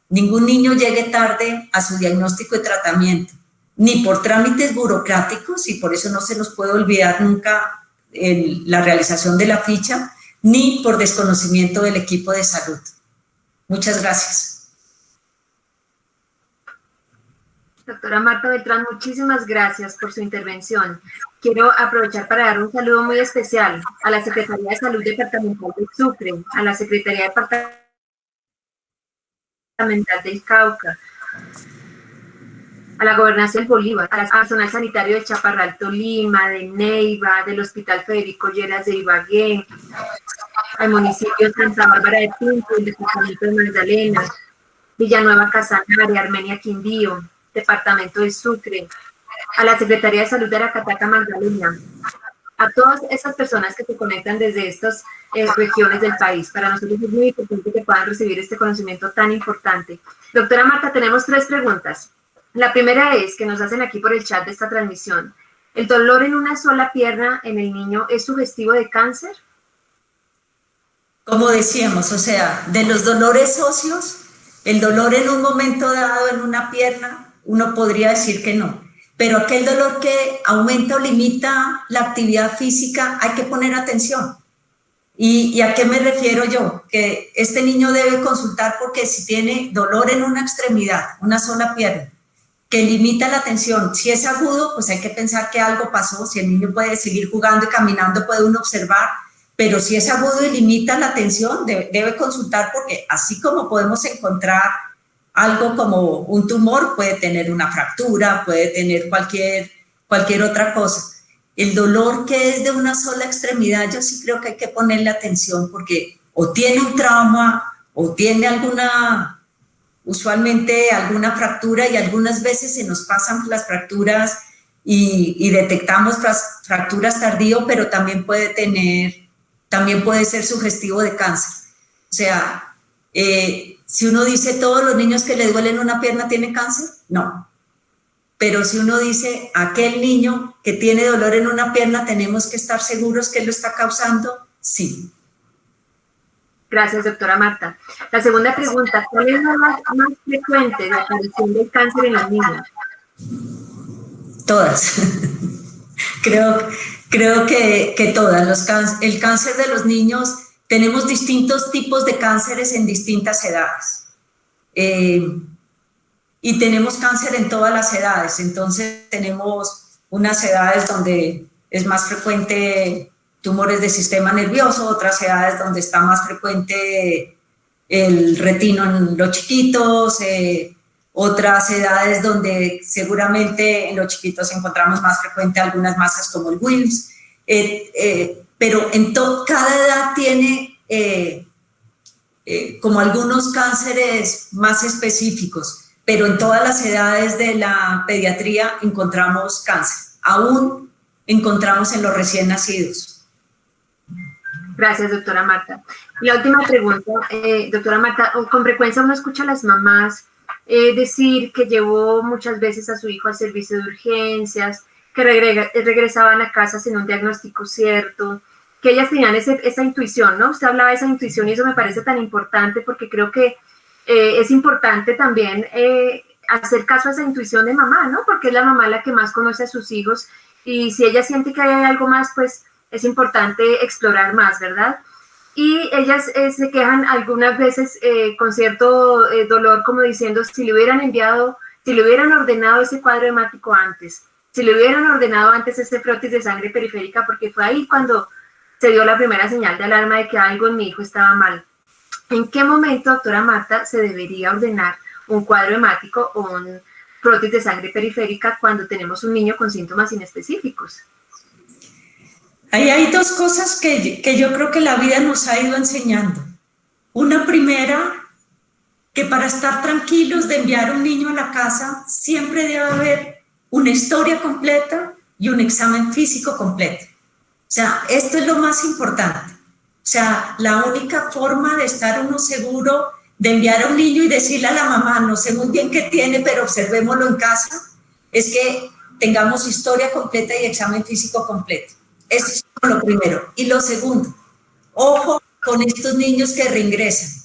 S3: ningún niño llegue tarde a su diagnóstico y tratamiento, ni por trámites burocráticos, y por eso no se nos puede olvidar nunca la realización de la ficha, ni por desconocimiento del equipo de salud. Muchas gracias.
S1: Doctora Marta Beltrán, muchísimas gracias por su intervención. Quiero aprovechar para dar un saludo muy especial a la Secretaría de Salud Departamental de Sucre, a la Secretaría Departamental del Cauca, a la Gobernación del Bolívar, al personal sanitario de Chaparral, Tolima, de Neiva, del Hospital Federico Lleras de Ibagué, al municipio de Santa Bárbara de Pinto, el departamento de Magdalena, Villanueva Casanare, Armenia Quindío, departamento de Sucre, a la Secretaría de Salud de Aracataca, Magdalena, a todas esas personas que se conectan desde estas regiones del país. Para nosotros es muy importante que puedan recibir este conocimiento tan importante. Doctora Marta, tenemos 3 preguntas. La primera es, que nos hacen aquí por el chat de esta transmisión: ¿el dolor en una sola pierna en el niño es sugestivo de cáncer?
S3: Como decíamos, o sea, de los dolores óseos, el dolor en un momento dado en una pierna, uno podría decir que no. Pero aquel dolor que aumenta o limita la actividad física, hay que poner atención. ¿Y a qué me refiero yo? Que este niño debe consultar porque si tiene dolor en una extremidad, una sola pierna, que limita la atención, si es agudo, pues hay que pensar que algo pasó. Si el niño puede seguir jugando y caminando, puede uno observar, pero si es agudo y limita la atención, debe consultar, porque así como podemos encontrar algo como un tumor, puede tener una fractura, puede tener cualquier otra cosa. El dolor que es de una sola extremidad, yo sí creo que hay que ponerle atención, porque o tiene un trauma o tiene usualmente alguna fractura, y algunas veces se nos pasan las fracturas y detectamos fracturas tardío, pero también puede ser sugestivo de cáncer. O sea, si uno dice todos los niños que le duelen una pierna tienen cáncer, no. Pero si uno dice aquel niño que tiene dolor en una pierna, tenemos que estar seguros que lo está causando, sí.
S1: Gracias, doctora Marta. La segunda pregunta: ¿cuál es la más frecuente de aparición del cáncer en los niños?
S3: Todas. Creo que todas. El cáncer de los niños, tenemos distintos tipos de cánceres en distintas edades. Y tenemos cáncer en todas las edades. Entonces tenemos unas edades donde es más frecuente tumores del sistema nervioso, otras edades donde está más frecuente el retino en los chiquitos, otras edades donde seguramente en los chiquitos encontramos más frecuente algunas masas como el Wilms, pero cada edad tiene como algunos cánceres más específicos, pero en todas las edades de la pediatría encontramos cáncer, aún encontramos en los recién nacidos.
S1: Gracias, doctora Marta. La última pregunta, doctora Marta, con frecuencia uno escucha a las mamás decir que llevó muchas veces a su hijo al servicio de urgencias, que regresaban a casa sin un diagnóstico cierto, que ellas tenían esa intuición, ¿no? Usted hablaba de esa intuición y eso me parece tan importante, porque creo que es importante también hacer caso a esa intuición de mamá, ¿no? Porque es la mamá la que más conoce a sus hijos, y si ella siente que hay algo más, pues es importante explorar más, ¿verdad? Y ellas se quejan algunas veces con cierto dolor, como diciendo, si le hubieran ordenado ese cuadro hemático antes, si le hubieran ordenado antes ese prótesis de sangre periférica, porque fue ahí cuando se dio la primera señal de alarma de que algo en mi hijo estaba mal. ¿En qué momento, doctora Marta, se debería ordenar un cuadro hemático o un prótesis de sangre periférica cuando tenemos un niño con síntomas inespecíficos?
S3: Ahí hay dos cosas que yo creo que la vida nos ha ido enseñando. Una primera que para estar tranquilos de enviar un niño a la casa siempre debe haber una historia completa y un examen físico completo. O sea, esto es lo más importante. O sea, la única forma de estar uno seguro de enviar a un niño y decirle a la mamá, no sé muy bien qué tiene, pero observémoslo en casa, es que tengamos historia completa y examen físico completo. Eso es lo primero. Y lo segundo, ojo con estos niños que reingresan.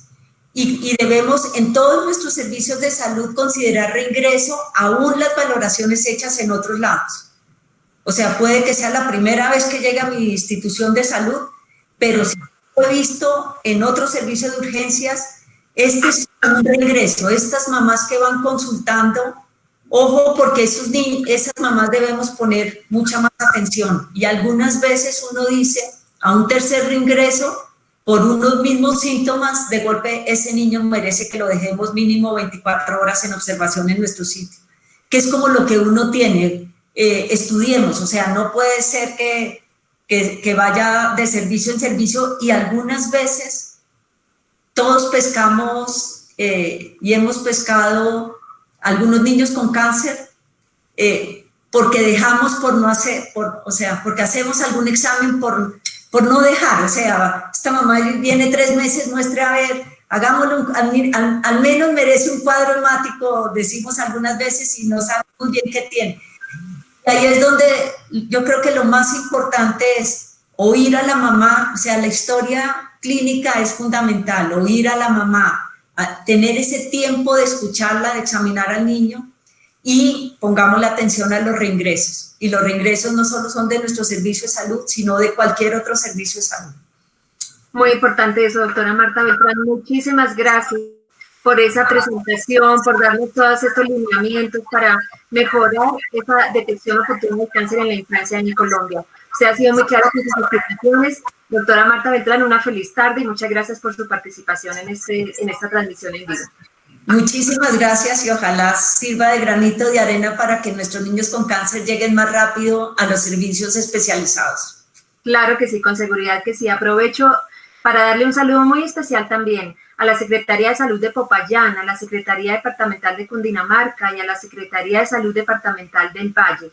S3: Y debemos en todos nuestros servicios de salud considerar reingreso aún las valoraciones hechas en otros lados. O sea, puede que sea la primera vez que llegue a mi institución de salud, pero si he visto en otros servicios de urgencias, este es un reingreso. Estas mamás que van consultando, ojo, porque esas mamás debemos poner mucha más atención. Y algunas veces uno dice, a un tercer reingreso, por unos mismos síntomas, de golpe ese niño merece que lo dejemos mínimo 24 horas en observación en nuestro sitio, que es como lo que uno tiene. Estudiemos, o sea, no puede ser que vaya de servicio en servicio, y algunas veces todos pescamos y hemos pescado algunos niños con cáncer porque dejamos por no hacer, o sea, porque hacemos algún examen por no dejar. O sea, esta mamá viene 3 meses, muestre a ver, hagámoslo, al menos merece un cuadro hemático, decimos algunas veces, y no sabemos muy bien qué tiene. Y ahí es donde yo creo que lo más importante es oír a la mamá. O sea, la historia clínica es fundamental, oír a la mamá, a tener ese tiempo de escucharla, de examinar al niño, y pongamos la atención a los reingresos. Y los reingresos no solo son de nuestro servicio de salud, sino de cualquier otro servicio de salud.
S1: Muy importante eso, doctora Marta Beltrán. Muchísimas gracias por esa presentación, por darnos todos estos lineamientos para mejorar esa detección oportuna de cáncer en la infancia en Colombia. Usted ha sido muy claro con sus explicaciones. Doctora Marta Beltrán, una feliz tarde y muchas gracias por su participación en esta transmisión en vivo.
S3: Muchísimas gracias, y ojalá sirva de granito de arena para que nuestros niños con cáncer lleguen más rápido a los servicios especializados.
S1: Claro que sí, con seguridad que sí. Aprovecho para darle un saludo muy especial también a la Secretaría de Salud de Popayán, a la Secretaría Departamental de Cundinamarca y a la Secretaría de Salud Departamental del Valle.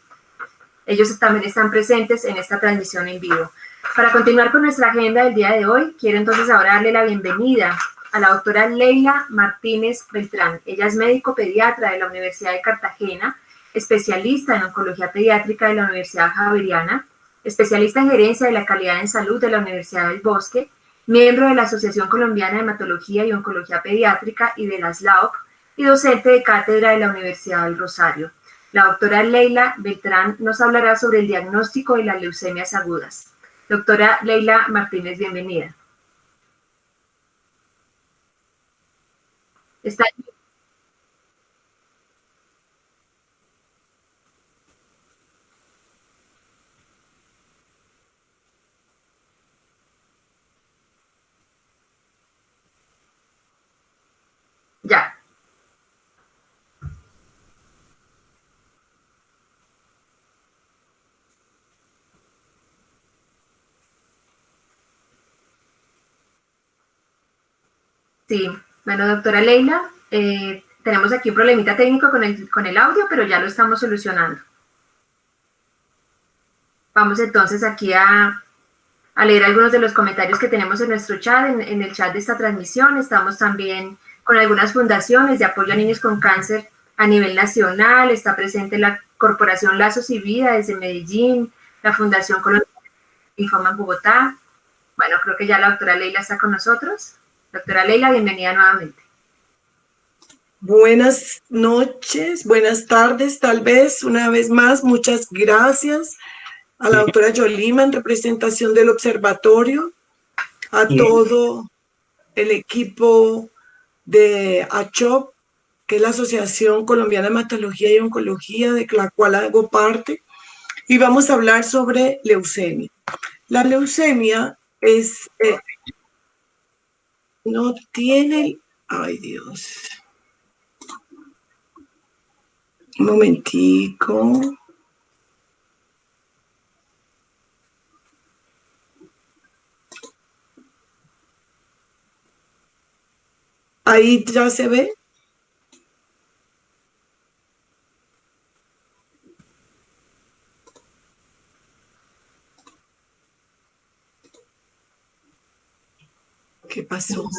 S1: Ellos también están presentes en esta transmisión en vivo. Para continuar con nuestra agenda del día de hoy, quiero entonces ahora darle la bienvenida a la doctora Leila Martínez Beltrán. Ella es médico pediatra de la Universidad de Cartagena, especialista en oncología pediátrica de la Universidad Javeriana, especialista en gerencia de la calidad en salud de la Universidad del Bosque, miembro de la Asociación Colombiana de Hematología y Oncología Pediátrica y de la SLAOP, y docente de cátedra de la Universidad del Rosario. La doctora Leila Beltrán nos hablará sobre el diagnóstico de las leucemias agudas. Doctora Leila Martínez, bienvenida. Está aquí. Ya. Sí, bueno, doctora Leila, tenemos aquí un problemita técnico con el audio, pero ya lo estamos solucionando. Vamos entonces aquí a leer algunos de los comentarios que tenemos en nuestro chat, en el chat de esta transmisión. Estamos también con algunas fundaciones de apoyo a niños con cáncer a nivel nacional. Está presente la Corporación Lazos y Vida desde Medellín, la Fundación Colombiana de Linfoma en Bogotá. Bueno, creo que ya la doctora Leila está con nosotros. Doctora Leila, bienvenida nuevamente.
S4: Buenas noches, buenas tardes, tal vez una vez más. Muchas gracias a la doctora Yolima en representación del observatorio, a todo el equipo de ACHOP, que es la Asociación Colombiana de Hematología y Oncología, de la cual hago parte, y vamos a hablar sobre leucemia. La leucemia es... no tiene... Ay, Dios. Un momentico. Ahí ya se ve. ¿Qué pasó?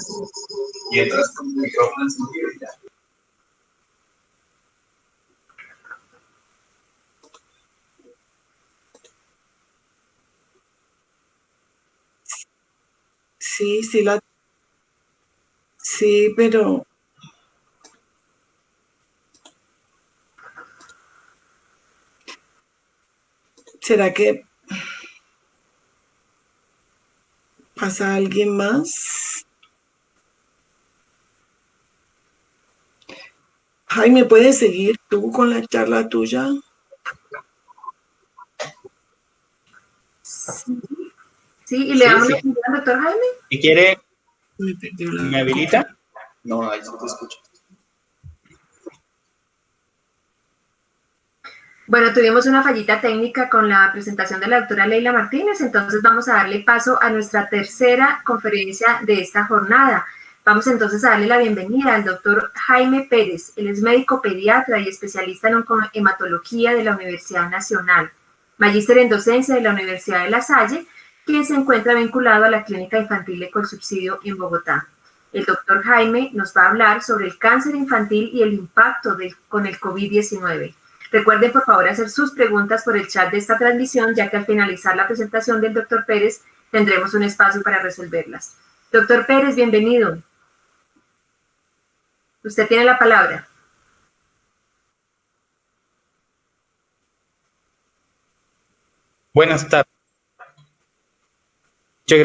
S4: Sí, sí, pero ¿será que pasa alguien más? Jaime, ¿puedes seguir tú con la charla tuya?
S1: Sí, y le damos la bienvenida al doctor Jaime.
S5: Si quiere, ¿me habilita? No, ahí no te escucho.
S1: Bueno, tuvimos una fallita técnica con la presentación de la doctora Leila Martínez, entonces vamos a darle paso a nuestra tercera conferencia de esta jornada. Vamos entonces a darle la bienvenida al doctor Jaime Pérez. Él es médico pediatra y especialista en hematología de la Universidad Nacional, magíster en docencia de la Universidad de La Salle, quien se encuentra vinculado a la Clínica Infantil de Colsubsidio en Bogotá. El doctor Jaime nos va a hablar sobre el cáncer infantil y el impacto con el COVID-19. Recuerden, por favor, hacer sus preguntas por el chat de esta transmisión, ya que al finalizar la presentación del doctor Pérez tendremos un espacio para resolverlas. Doctor Pérez, bienvenido. Usted tiene la palabra.
S5: Buenas tardes. Muchas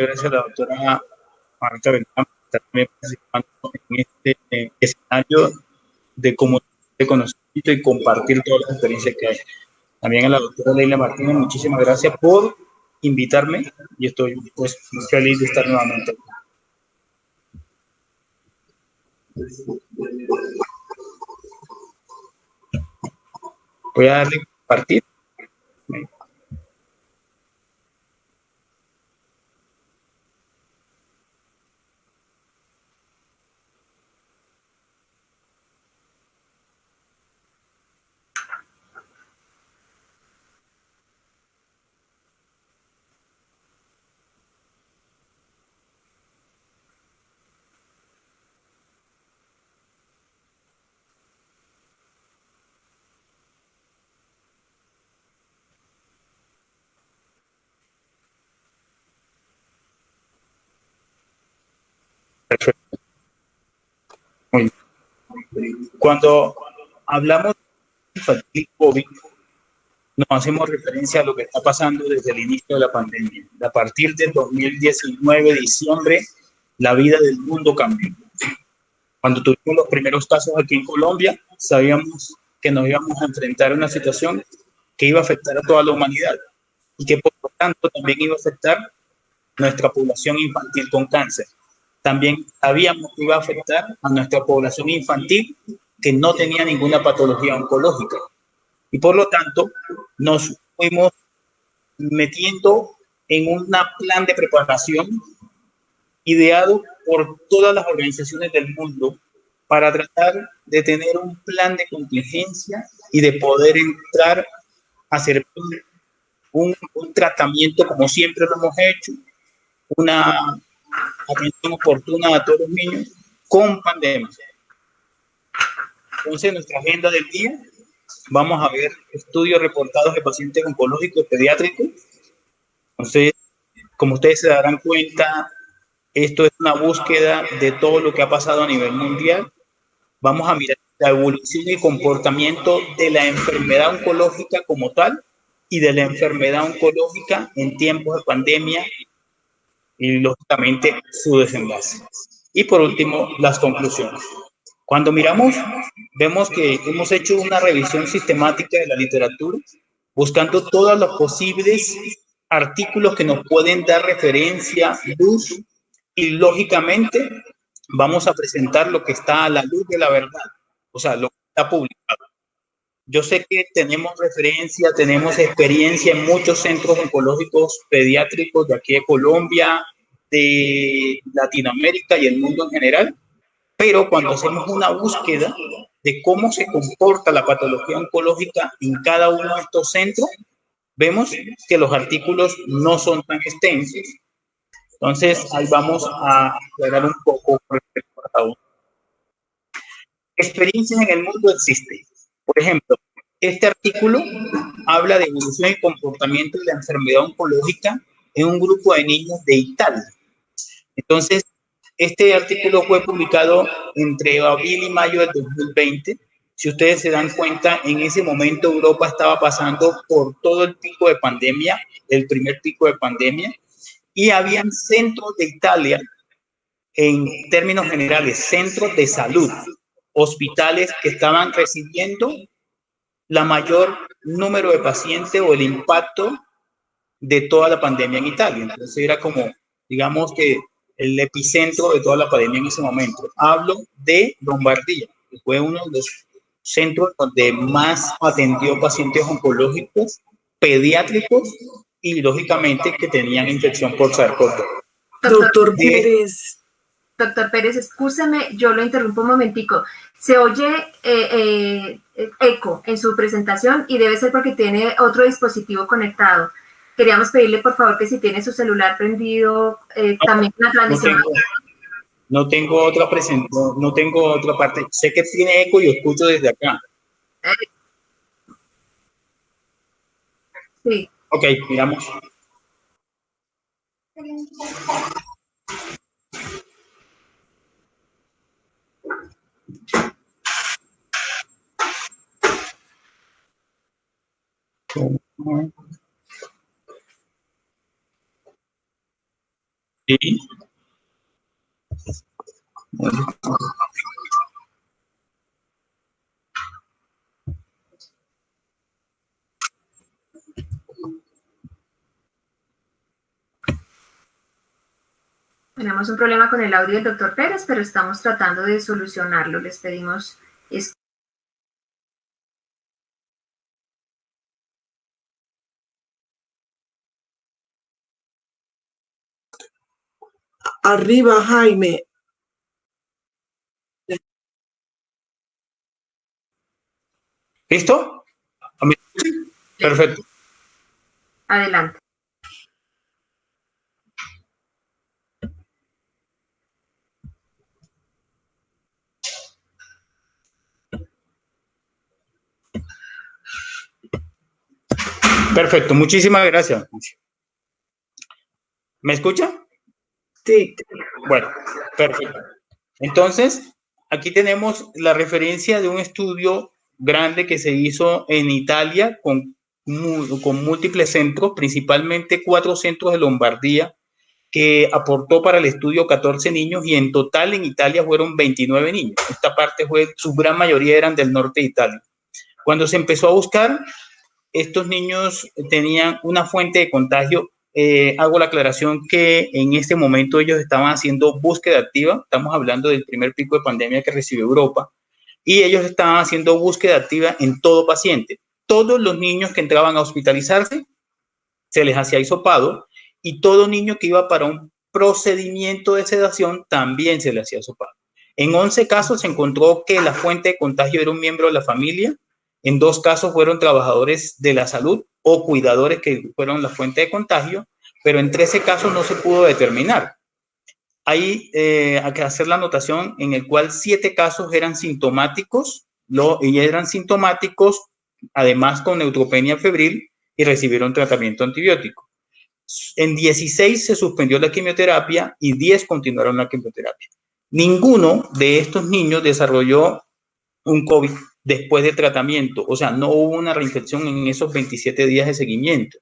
S5: gracias a la doctora Marta Beltrán por estar también participando en este escenario de comunicación de conocimiento y compartir todas las experiencias que hay. También a la doctora Leila Martínez, muchísimas gracias por invitarme y estoy pues muy feliz de estar nuevamente aquí. Voy a darle compartir. Perfecto. Muy bien. Cuando hablamos de infantil COVID, nos hacemos referencia a lo que está pasando desde el inicio de la pandemia. A partir del 2019, diciembre, la vida del mundo cambió. Cuando tuvimos los primeros casos aquí en Colombia, sabíamos que nos íbamos a enfrentar a una situación que iba a afectar a toda la humanidad y que por lo tanto también iba a afectar nuestra población infantil con cáncer. También sabíamos que iba a afectar a nuestra población infantil que no tenía ninguna patología oncológica. Y por lo tanto, nos fuimos metiendo en un plan de preparación ideado por todas las organizaciones del mundo para tratar de tener un plan de contingencia y de poder entrar a hacer un tratamiento como siempre lo hemos hecho, una atención oportuna a todos los niños con pandemia. Entonces, nuestra agenda del día, vamos a ver estudios reportados de pacientes oncológicos pediátricos. Entonces, como ustedes se darán cuenta, esto es una búsqueda de todo lo que ha pasado a nivel mundial. Vamos a mirar la evolución y comportamiento de la enfermedad oncológica como tal y de la enfermedad oncológica en tiempos de pandemia y, lógicamente, su desenlace. Y, por último, las conclusiones. Cuando miramos, vemos que hemos hecho una revisión sistemática de la literatura, buscando todos los posibles artículos que nos pueden dar referencia, luz, y lógicamente vamos a presentar lo que está a la luz de la verdad, o sea, lo que está publicado. Yo sé que tenemos referencia, tenemos experiencia en muchos centros oncológicos pediátricos de aquí de Colombia, de Latinoamérica y el mundo en general, Pero cuando hacemos una búsqueda de cómo se comporta la patología oncológica en cada uno de estos centros, vemos que los artículos no son tan extensos. Entonces, ahí vamos a aclarar un poco respecto a cada uno. Experiencias en el mundo existen. Por ejemplo, este artículo habla de evolución y comportamiento de la enfermedad oncológica en un grupo de niños de Italia. Entonces, este artículo fue publicado entre abril y mayo del 2020. Si ustedes se dan cuenta, en ese momento Europa estaba pasando por todo el pico de pandemia, el primer pico de pandemia, y habían centros de Italia, en términos generales, centros de salud, hospitales que estaban recibiendo la mayor número de pacientes o el impacto de toda la pandemia en Italia. Entonces era como, digamos que el epicentro de toda la pandemia en ese momento. Hablo de Lombardía, que fue uno de los centros donde más atendió pacientes oncológicos, pediátricos y, lógicamente, que tenían infección por SARS-CoV-2.
S4: Doctor Pérez.
S1: Doctor Pérez, excúseme, yo lo interrumpo un momentico. Se oye eco en su presentación y debe ser porque tiene otro dispositivo conectado. Queríamos pedirle, por favor, que si tiene su celular prendido, también una transmisión.
S5: No tengo otra presentación, no tengo otra parte. Sé que tiene eco y escucho desde acá.
S1: Sí.
S5: Ok, miramos. Sí.
S1: Tenemos un problema con el audio del doctor Pérez, pero estamos tratando de solucionarlo. Les pedimos...
S4: Arriba, Jaime.
S5: ¿Listo? Perfecto.
S1: Adelante.
S5: Perfecto, muchísimas gracias. ¿Me escucha?
S4: Sí.
S5: Bueno, perfecto. Entonces, aquí tenemos la referencia de un estudio grande que se hizo en Italia con múltiples centros, principalmente 4 centros de Lombardía, que aportó para el estudio 14 niños y en total en Italia fueron 29 niños. Esta parte su gran mayoría eran del norte de Italia. Cuando se empezó a buscar, estos niños tenían una fuente de contagio. Hago la aclaración que en este momento ellos estaban haciendo búsqueda activa. Estamos hablando del primer pico de pandemia que recibió Europa. Y ellos estaban haciendo búsqueda activa en todo paciente. Todos los niños que entraban a hospitalizarse, se les hacía hisopado. Y todo niño que iba para un procedimiento de sedación, también se le hacía hisopado. En 11 casos se encontró que la fuente de contagio era un miembro de la familia. En 2 casos fueron trabajadores de la salud o cuidadores que fueron la fuente de contagio, pero en 13 casos no se pudo determinar. Hay que hacer la anotación en el cual 7 casos eran sintomáticos, y eran sintomáticos además con neutropenia febril y recibieron tratamiento antibiótico. En 16 se suspendió la quimioterapia y 10 continuaron la quimioterapia. Ninguno de estos niños desarrolló un COVID después del tratamiento, o sea, no hubo una reinfección en esos 27 días de seguimiento.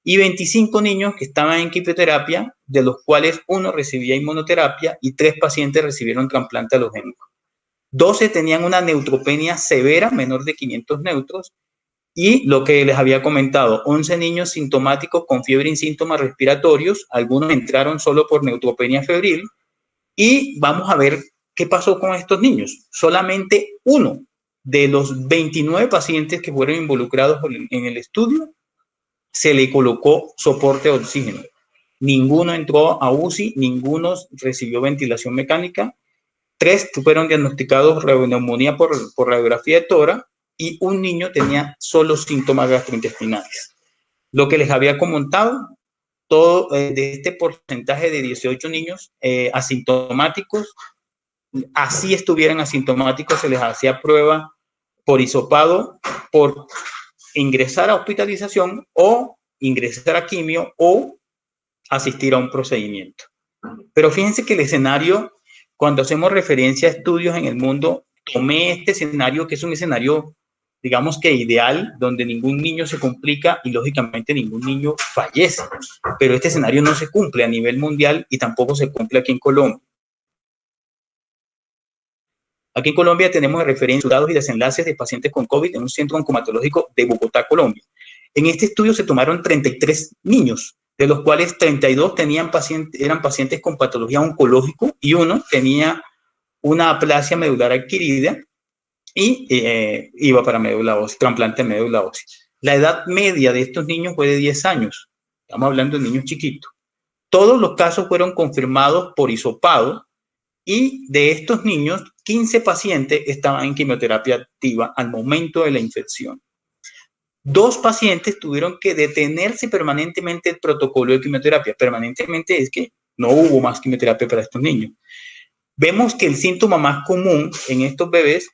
S5: Y 25 niños que estaban en quimioterapia, de los cuales 1 recibía inmunoterapia y 3 pacientes recibieron trasplante halogénico. 12 tenían una neutropenia severa, menor de 500 neutros, y lo que les había comentado, 11 niños sintomáticos con fiebre y síntomas respiratorios, algunos entraron solo por neutropenia febril, y vamos a ver qué pasó con estos niños. Solamente 1 de los 29 pacientes que fueron involucrados en el estudio se le colocó soporte de oxígeno. Ninguno entró a UCI, ninguno recibió ventilación mecánica. 3 fueron diagnosticados neumonía por radiografía de tórax y un niño tenía solo síntomas gastrointestinales. Lo que les había comentado, todo de este porcentaje de 18 niños asintomáticos, así estuvieran asintomáticos, se les hacía prueba por hisopado, por ingresar a hospitalización o ingresar a quimio o asistir a un procedimiento. Pero fíjense que el escenario, cuando hacemos referencia a estudios en el mundo, tomé este escenario que es un escenario, digamos que ideal, donde ningún niño se complica y lógicamente ningún niño fallece. Pero este escenario no se cumple a nivel mundial y tampoco se cumple aquí en Colombia. Aquí en Colombia tenemos de referencia resultados y desenlaces de pacientes con COVID en un centro oncomatológico de Bogotá, Colombia. En este estudio se tomaron 33 niños, de los cuales 32 eran pacientes con patología oncológica y uno tenía una aplasia medular adquirida y iba para médula ósea, trasplante de médula ósea. La edad media de estos niños fue de 10 años. Estamos hablando de niños chiquitos. Todos los casos fueron confirmados por hisopado y de estos niños, 15 pacientes estaban en quimioterapia activa al momento de la infección. 2 pacientes tuvieron que detenerse permanentemente el protocolo de quimioterapia. Permanentemente es que no hubo más quimioterapia para estos niños. Vemos que el síntoma más común en estos bebés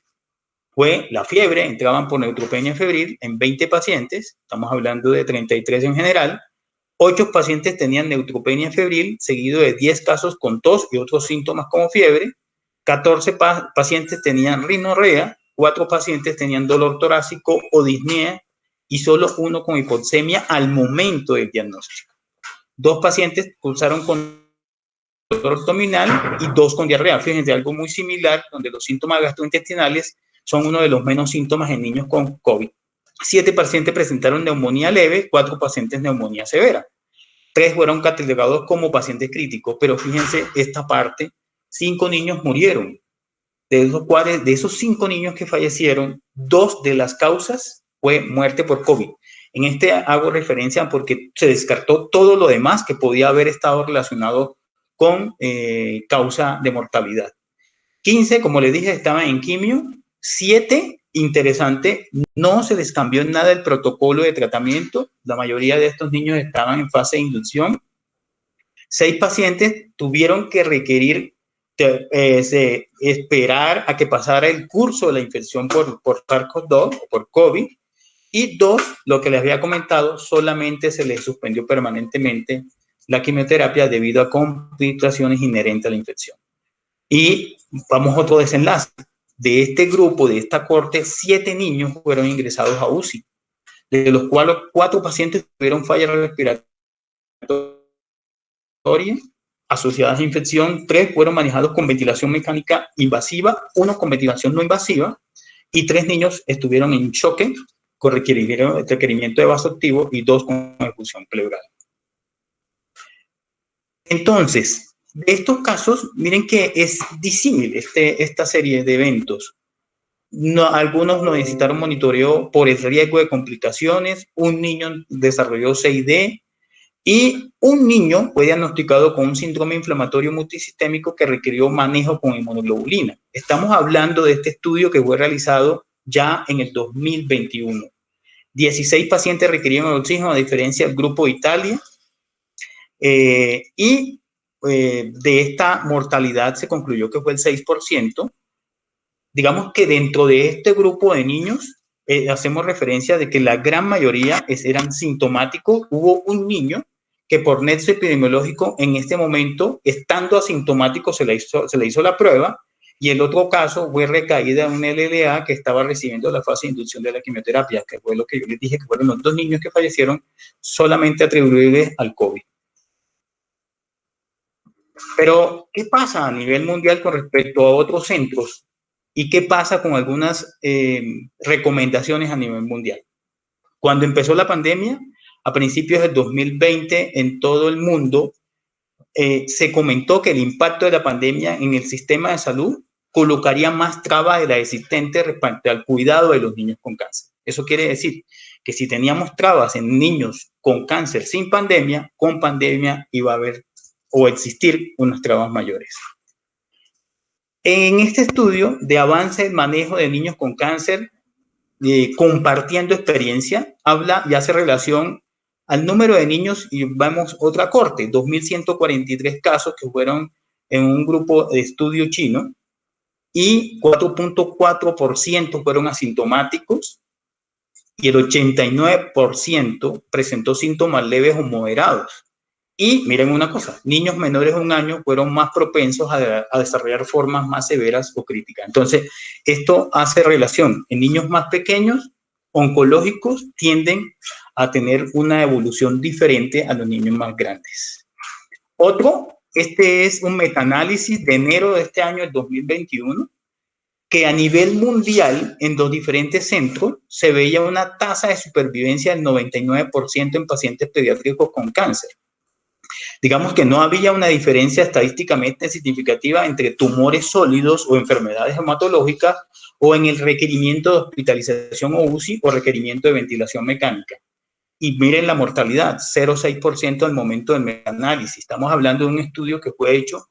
S5: fue la fiebre. Entraban por neutropenia febril en 20 pacientes. Estamos hablando de 33 en general. 8 pacientes tenían neutropenia febril, seguido de 10 casos con tos y otros síntomas como fiebre. 14 pacientes tenían rinorrea. 4 pacientes tenían dolor torácico o disnea y solo 1 con hipoxemia al momento del diagnóstico. 2 pacientes cursaron con dolor abdominal y 2 con diarrea. Fíjense, algo muy similar, donde los síntomas gastrointestinales son uno de los menos síntomas en niños con COVID. 7 pacientes presentaron neumonía leve, 4 pacientes neumonía severa. 3 fueron catalogados como pacientes críticos, pero fíjense esta parte, 5 niños murieron. De esos 5 niños que fallecieron, 2 de las causas fue muerte por COVID. En este hago referencia porque se descartó todo lo demás que podía haber estado relacionado con causa de mortalidad. 15, como les dije, estaban en quimio. 7, interesante, no se les cambió nada el protocolo de tratamiento. La mayoría de estos niños estaban en fase de inducción. 6 pacientes tuvieron que requerir esperar a que pasara el curso de la infección por SARS-CoV-2 o por COVID. Y 2, lo que les había comentado, solamente se les suspendió permanentemente la quimioterapia debido a complicaciones inherentes a la infección. Y vamos a otro desenlace. De este grupo, de esta corte, 7 niños fueron ingresados a UCI, de los cuales 4 pacientes tuvieron falla respiratoria asociadas a infección, 3 fueron manejados con ventilación mecánica invasiva, 1 con ventilación no invasiva, y 3 niños estuvieron en choque con requerimiento de vasoactivo y 2 con efusión pleural. Entonces, de estos casos, miren que es disímil esta serie de eventos. Algunos no necesitaron monitoreo por el riesgo de complicaciones, un niño desarrolló CID y un niño fue diagnosticado con un síndrome inflamatorio multisistémico que requirió manejo con inmunoglobulina. Estamos hablando de este estudio que fue realizado ya en el 2021. 16 pacientes requirieron oxígeno, a diferencia del grupo de Italia. De esta mortalidad se concluyó que fue el 6%. Digamos que dentro de este grupo de niños hacemos referencia de que la gran mayoría eran sintomáticos. Hubo un niño que por nexo epidemiológico en este momento, estando asintomático, se le hizo la prueba. Y el otro caso fue recaída de un LLA que estaba recibiendo la fase de inducción de la quimioterapia, que fue lo que yo les dije, que fueron los 2 niños que fallecieron solamente atribuibles al COVID. Pero, ¿qué pasa a nivel mundial con respecto a otros centros? ¿Y qué pasa con algunas recomendaciones a nivel mundial? Cuando empezó la pandemia, a principios del 2020, en todo el mundo, se comentó que el impacto de la pandemia en el sistema de salud colocaría más trabas de la existente respecto al cuidado de los niños con cáncer. Eso quiere decir que si teníamos trabas en niños con cáncer sin pandemia, con pandemia iba a haber o existir unas trabas mayores. En este estudio de avance del manejo de niños con cáncer, compartiendo experiencia, habla y hace relación al número de niños, y vemos otra corte, 2.143 casos que fueron en un grupo de estudio chino, y 4.4% fueron asintomáticos, y el 89% presentó síntomas leves o moderados. Y miren una cosa, niños menores de 1 año fueron más propensos a desarrollar formas más severas o críticas. Entonces, esto hace relación. En niños más pequeños, oncológicos, tienden a tener una evolución diferente a los niños más grandes. Este es un metaanálisis de enero de este año, el 2021, que a nivel mundial, en los diferentes centros, se veía una tasa de supervivencia del 99% en pacientes pediátricos con cáncer. Digamos que no había una diferencia estadísticamente significativa entre tumores sólidos o enfermedades hematológicas o en el requerimiento de hospitalización o UCI o requerimiento de ventilación mecánica. Y miren la mortalidad, 0,6% al momento del metaanálisis. Estamos hablando de un estudio que fue hecho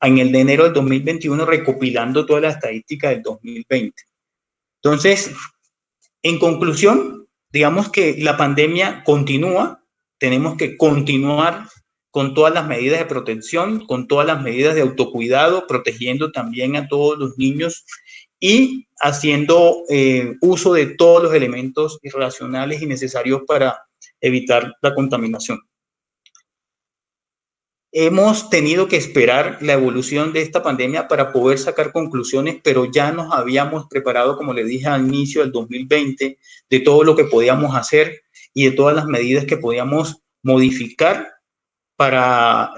S5: en el de enero del 2021, recopilando toda la estadística del 2020. Entonces, en conclusión, digamos que la pandemia continúa, tenemos que continuar con todas las medidas de protección, con todas las medidas de autocuidado, protegiendo también a todos los niños y haciendo uso de todos los elementos racionales y necesarios para evitar la contaminación. Hemos tenido que esperar la evolución de esta pandemia para poder sacar conclusiones, pero ya nos habíamos preparado, como le dije al inicio del 2020, de todo lo que podíamos hacer y de todas las medidas que podíamos modificar para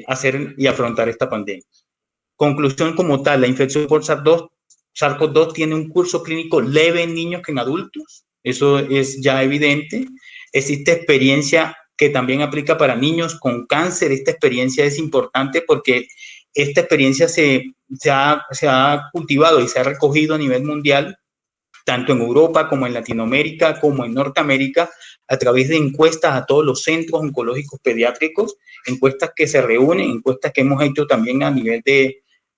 S5: hacer y afrontar esta pandemia. Conclusión como tal, la infección por SARS-CoV-2 tiene un curso clínico leve en niños que en adultos, eso es ya evidente. Existe experiencia que también aplica para niños con cáncer. Esta experiencia es importante porque esta experiencia se ha cultivado y se ha recogido a nivel mundial, tanto en Europa como en Latinoamérica, como en Norteamérica, a través de encuestas a todos los centros oncológicos pediátricos, encuestas que se reúnen, encuestas que hemos hecho también a nivel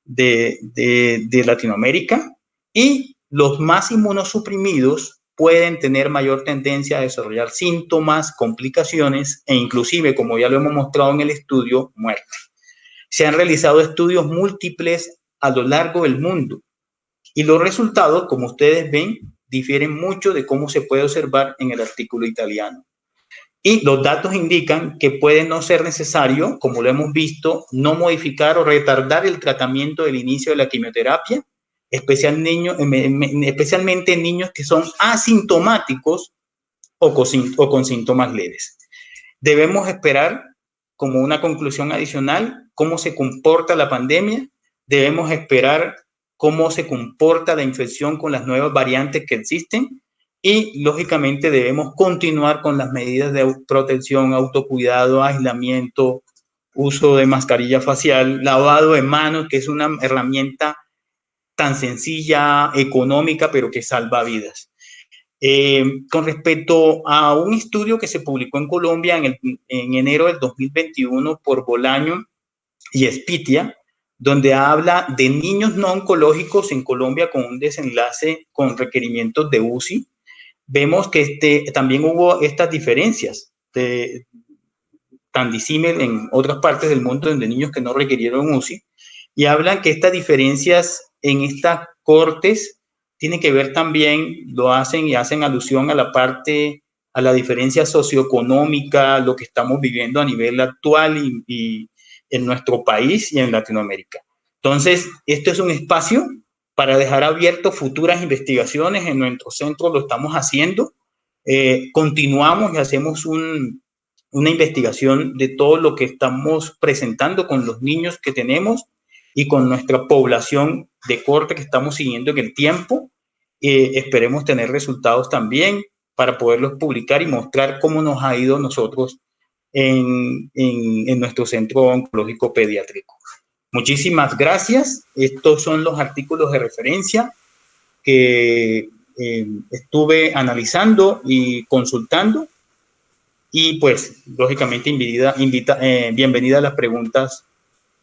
S5: de Latinoamérica, y los más inmunosuprimidos pueden tener mayor tendencia a desarrollar síntomas, complicaciones e inclusive, como ya lo hemos mostrado en el estudio, muerte. Se han realizado estudios múltiples a lo largo del mundo y los resultados, como ustedes ven, difieren mucho de cómo se puede observar en el artículo italiano. Y los datos indican que puede no ser necesario, como lo hemos visto, no modificar o retardar el tratamiento del inicio de la quimioterapia, especialmente en niños que son asintomáticos o con síntomas leves. Debemos esperar, como una conclusión adicional, cómo se comporta la pandemia. Debemos esperar cómo se comporta la infección con las nuevas variantes que existen y, lógicamente, debemos continuar con las medidas de protección, autocuidado, aislamiento, uso de mascarilla facial, lavado de manos, que es una herramienta tan sencilla, económica, pero que salva vidas. Con respecto a un estudio que se publicó en Colombia en enero del 2021 por Bolaño y Espitia, donde habla de niños no oncológicos en Colombia con un desenlace con requerimientos de UCI, vemos que también hubo estas diferencias tan disímiles en otras partes del mundo donde niños que no requirieron UCI, y hablan que estas diferencias en estas cortes tienen que ver también, lo hacen y hacen alusión a la diferencia socioeconómica, lo que estamos viviendo a nivel actual y en nuestro país y en Latinoamérica. Entonces, esto es un espacio para dejar abierto futuras investigaciones. En nuestro centro lo estamos haciendo. Continuamos y hacemos una investigación de todo lo que estamos presentando con los niños que tenemos y con nuestra población de corte que estamos siguiendo en el tiempo. Esperemos tener resultados también para poderlos publicar y mostrar cómo nos ha ido nosotros en nuestro centro oncológico pediátrico. Muchísimas gracias. Estos son los artículos de referencia que estuve analizando y consultando. Y pues, lógicamente, bienvenida a las preguntas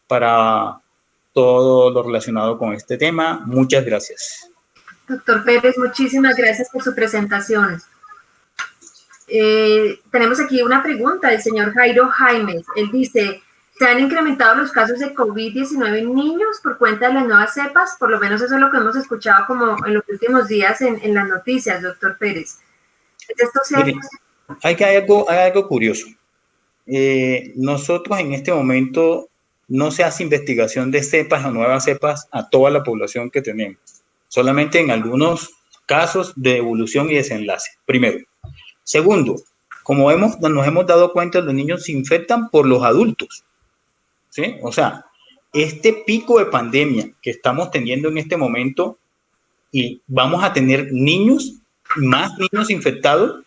S5: para todo lo relacionado con este tema. Muchas gracias.
S1: Doctor Pérez, muchísimas gracias por su presentación. Tenemos aquí una pregunta del señor Jairo Jaimes. Él dice, ¿se han incrementado los casos de COVID-19 en niños por cuenta de las nuevas cepas? Por lo menos eso es lo que hemos escuchado como en los últimos días en las noticias, doctor Pérez. ¿Esto
S5: Miren, hay algo curioso. Nosotros en este momento no se hace investigación de cepas o nuevas cepas a toda la población que tenemos, solamente en algunos casos de evolución y desenlace, primero. Segundo, como nos hemos dado cuenta, los niños se infectan por los adultos, ¿sí? O sea, este pico de pandemia que estamos teniendo en este momento, y vamos a tener más niños infectados,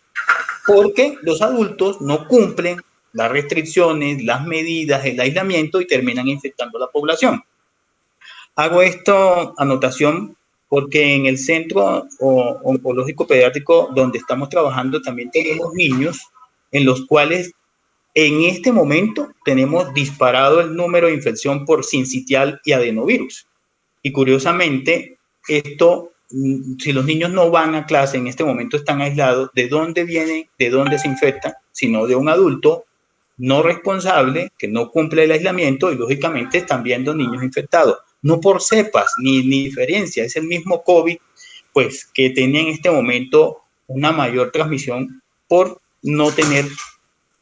S5: porque los adultos no cumplen las restricciones, las medidas, el aislamiento y terminan infectando a la población. Hago esta anotación porque en el centro oncológico pediátrico donde estamos trabajando también tenemos niños en los cuales en este momento tenemos disparado el número de infección por sincitial y adenovirus. Y curiosamente, si los niños no van a clase, en este momento están aislados, ¿de dónde vienen? ¿De dónde se infectan? Sino de un adulto no responsable que no cumple el aislamiento y lógicamente están viendo niños infectados. No por cepas ni diferencia, es el mismo COVID, pues que tiene en este momento una mayor transmisión por no tener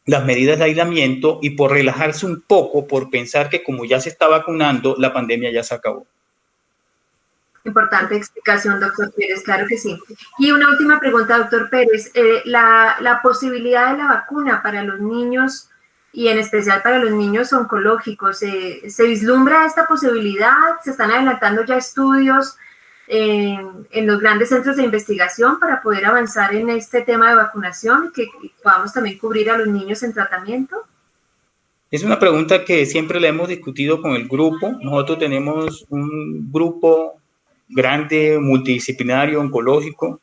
S5: las medidas de aislamiento y por relajarse un poco, por pensar que como ya se está vacunando, la pandemia ya se acabó.
S1: Importante explicación, doctor Pérez, claro que sí. Y una última pregunta, doctor Pérez. La posibilidad de la vacuna para los niños y en especial para los niños oncológicos, ¿se vislumbra esta posibilidad? ¿Se están adelantando ya estudios en los grandes centros de investigación para poder avanzar en este tema de vacunación, que podamos también cubrir a los niños en tratamiento?
S5: Es una pregunta que siempre la hemos discutido con el grupo. Nosotros tenemos un grupo grande, multidisciplinario, oncológico.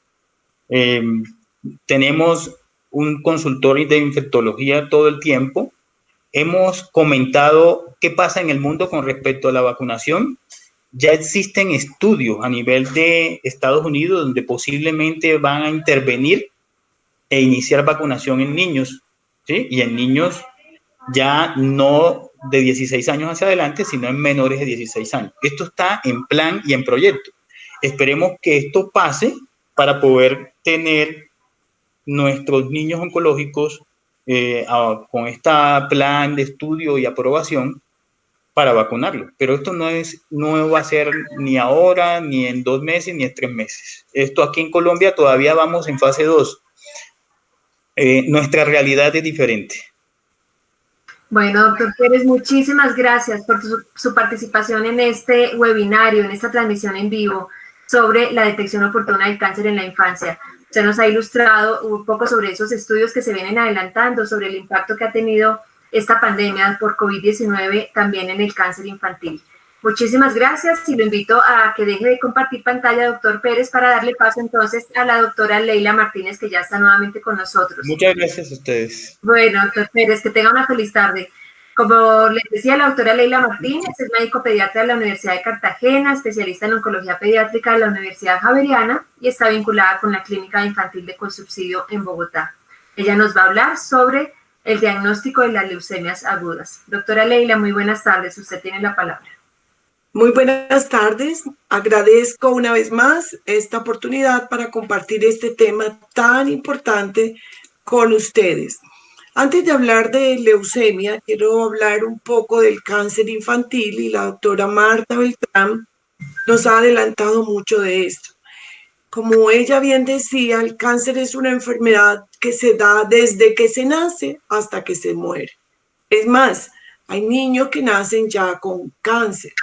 S5: Tenemos un consultor de infectología todo el tiempo. Hemos comentado qué pasa en el mundo con respecto a la vacunación. Ya existen estudios a nivel de Estados Unidos donde posiblemente van a intervenir e iniciar vacunación en niños, ¿sí? Y en niños ya no de 16 años hacia adelante, sino en menores de 16 años. Esto está en plan y en proyecto. Esperemos que esto pase para poder tener nuestros niños oncológicos con este plan de estudio y aprobación para vacunarlos. Pero esto no va a ser ni ahora, ni en 2 meses, ni en 3 meses. Esto aquí en Colombia todavía vamos en fase 2. Nuestra realidad es diferente.
S1: Bueno, doctor Pérez, muchísimas gracias por su participación en este webinario, en esta transmisión en vivo sobre la detección oportuna del cáncer en la infancia. Usted nos ha ilustrado un poco sobre esos estudios que se vienen adelantando, sobre el impacto que ha tenido esta pandemia por COVID-19 también en el cáncer infantil. Muchísimas gracias y lo invito a que deje de compartir pantalla, doctor Pérez, para darle paso entonces a la doctora Leila Martínez, que ya está nuevamente con nosotros.
S5: Muchas gracias a ustedes.
S1: Bueno, doctor Pérez, que tenga una feliz tarde. Como les decía, la doctora Leila Martínez es médico pediatra de la Universidad de Cartagena, especialista en oncología pediátrica de la Universidad Javeriana y está vinculada con la Clínica Infantil de Colsubsidio en Bogotá. Ella nos va a hablar sobre el diagnóstico de las leucemias agudas. Doctora Leila, muy buenas tardes. Usted tiene la palabra.
S4: Muy buenas tardes. Agradezco una vez más esta oportunidad para compartir este tema tan importante con ustedes. Antes de hablar de leucemia, quiero hablar un poco del cáncer infantil y la doctora Marta Beltrán nos ha adelantado mucho de esto. Como ella bien decía, el cáncer es una enfermedad que se da desde que se nace hasta que se muere. Es más, hay niños que nacen ya con cáncer.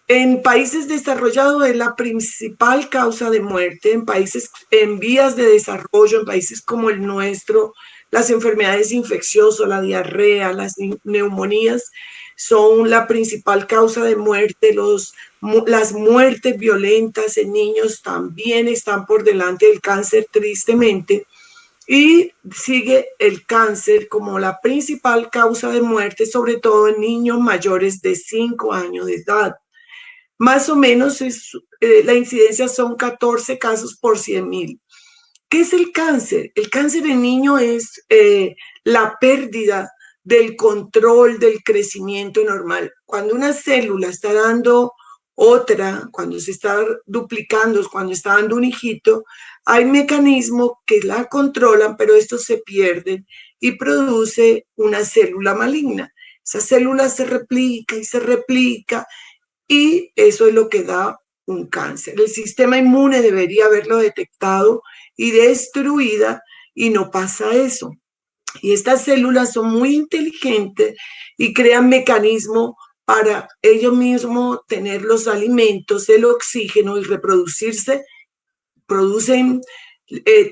S4: En países desarrollados es la principal causa de muerte, en países en vías de desarrollo, en países como el nuestro, las enfermedades infecciosas, la diarrea, las neumonías son la principal causa de muerte. Las muertes violentas en niños también están por delante del cáncer, tristemente. Y sigue el cáncer como la principal causa de muerte, sobre todo en niños mayores de 5 años de edad. Más o menos la incidencia son 14 casos por 100.000. ¿Qué es el cáncer? El cáncer en niño es la pérdida del control del crecimiento normal. Cuando una célula está dando otra, cuando se está duplicando, cuando está dando un hijito, hay mecanismos que la controlan, pero estos se pierden y produce una célula maligna. Esa célula se replica y se replica y eso es lo que da un cáncer. El sistema inmune debería haberlo detectado y destruida y no pasa eso. Y estas células son muy inteligentes y crean mecanismos para ellos mismos tener los alimentos, el oxígeno y reproducirse.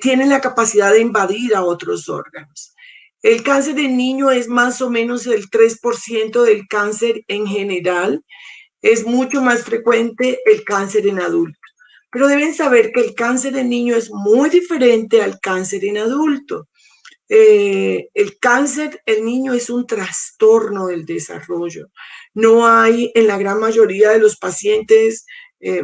S4: Tienen la capacidad de invadir a otros órganos. El cáncer en niño es más o menos el 3% del cáncer en general. Es mucho más frecuente el cáncer en adultos. Pero deben saber que el cáncer en niño es muy diferente al cáncer en adulto. El cáncer en niño es un trastorno del desarrollo. No hay en la gran mayoría de los pacientes,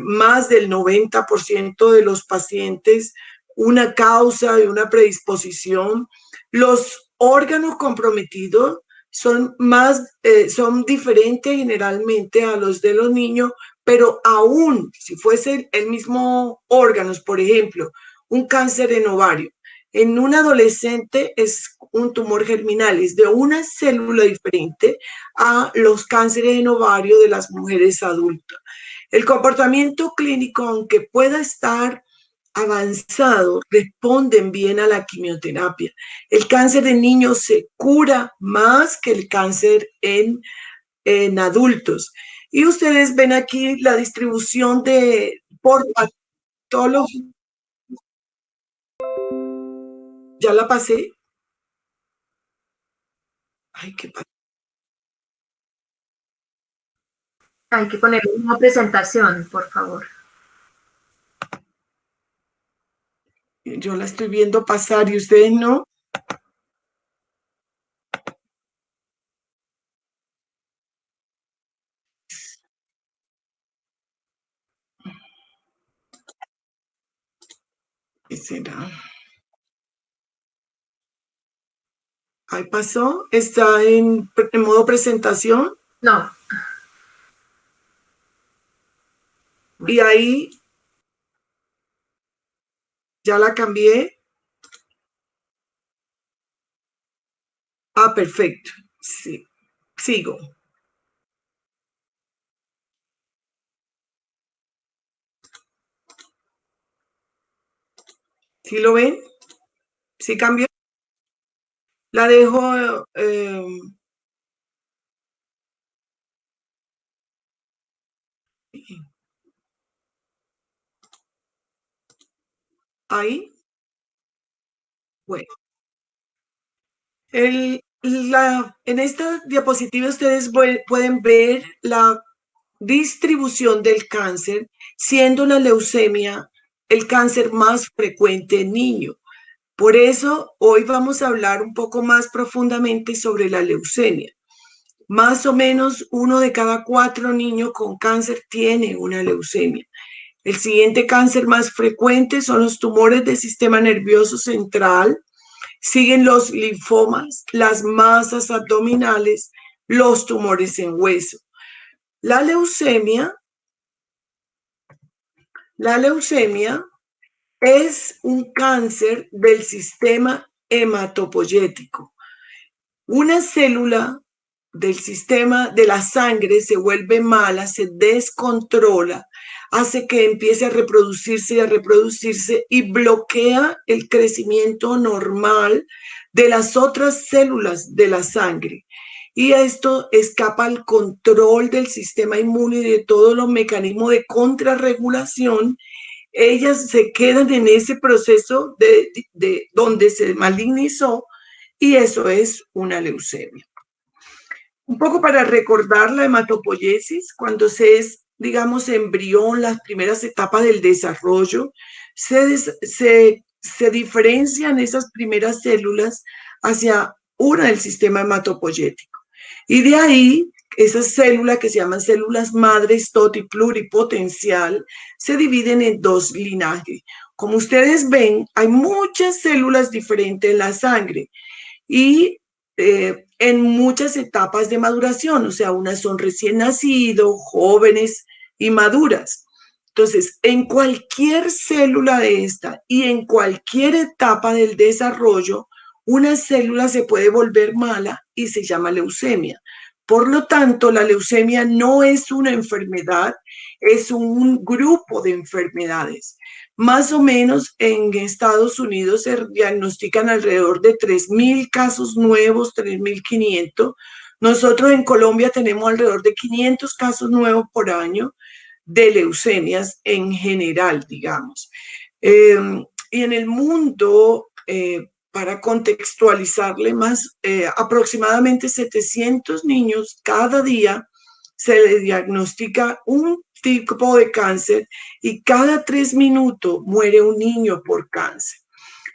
S4: más del 90% de los pacientes, una causa de una predisposición. Los órganos comprometidos son diferentes generalmente a los de los niños, pero aún si fuese el mismo órgano, por ejemplo, un cáncer en ovario, en un adolescente es un tumor germinal, es de una célula diferente a los cánceres en ovario de las mujeres adultas. El comportamiento clínico, aunque pueda estar avanzado, responden bien a la quimioterapia. El cáncer en niños se cura más que el cáncer en adultos. Y ustedes ven aquí la distribución por patología. ¿Ya la pasé? Ay, qué padre.
S1: Hay que poner una presentación, por favor.
S4: Yo la estoy viendo pasar y ustedes no. ¿Qué será? Ahí pasó. ¿Está en modo presentación?
S1: No.
S4: Y ahí ya la cambié. Ah, perfecto. Sí. Sigo. ¿Sí lo ven? ¿Sí cambió? La dejo. Ahí. Bueno. En esta diapositiva ustedes pueden ver la distribución del cáncer, siendo la leucemia el cáncer más frecuente en niños. Por eso hoy vamos a hablar un poco más profundamente sobre la leucemia. Más o menos 1 de cada 4 niños con cáncer tiene una leucemia. El siguiente cáncer más frecuente son los tumores del sistema nervioso central. Siguen los linfomas, las masas abdominales, los tumores en hueso. La leucemia es un cáncer del sistema hematopoyético. Una célula del sistema de la sangre se vuelve mala, se descontrola, hace que empiece a reproducirse y bloquea el crecimiento normal de las otras células de la sangre. Y esto escapa al control del sistema inmune y de todos los mecanismos de contrarregulación. Ellas se quedan en ese proceso de donde se malignizó y eso es una leucemia. Un poco para recordar la hematopoiesis, cuando se es, digamos, embrión, las primeras etapas del desarrollo, se diferencian esas primeras células hacia una del sistema hematopoyético. Y de ahí esas células que se llaman células madres totipluripotencial se dividen en dos linajes. Como ustedes ven, hay muchas células diferentes en la sangre y en muchas etapas de maduración, o sea, unas son recién nacidos, jóvenes y maduras. Entonces, en cualquier célula de esta y en cualquier etapa del desarrollo, una célula se puede volver mala y se llama leucemia. Por lo tanto, la leucemia no es una enfermedad, es un grupo de enfermedades. Más o menos en Estados Unidos se diagnostican alrededor de 3.000 casos nuevos, 3.500. Nosotros en Colombia tenemos alrededor de 500 casos nuevos por año de leucemias en general, digamos. Y en el mundo, para contextualizarle más, aproximadamente 700 niños cada día se les diagnostica un tipo de cáncer y cada 3 minutos muere un niño por cáncer.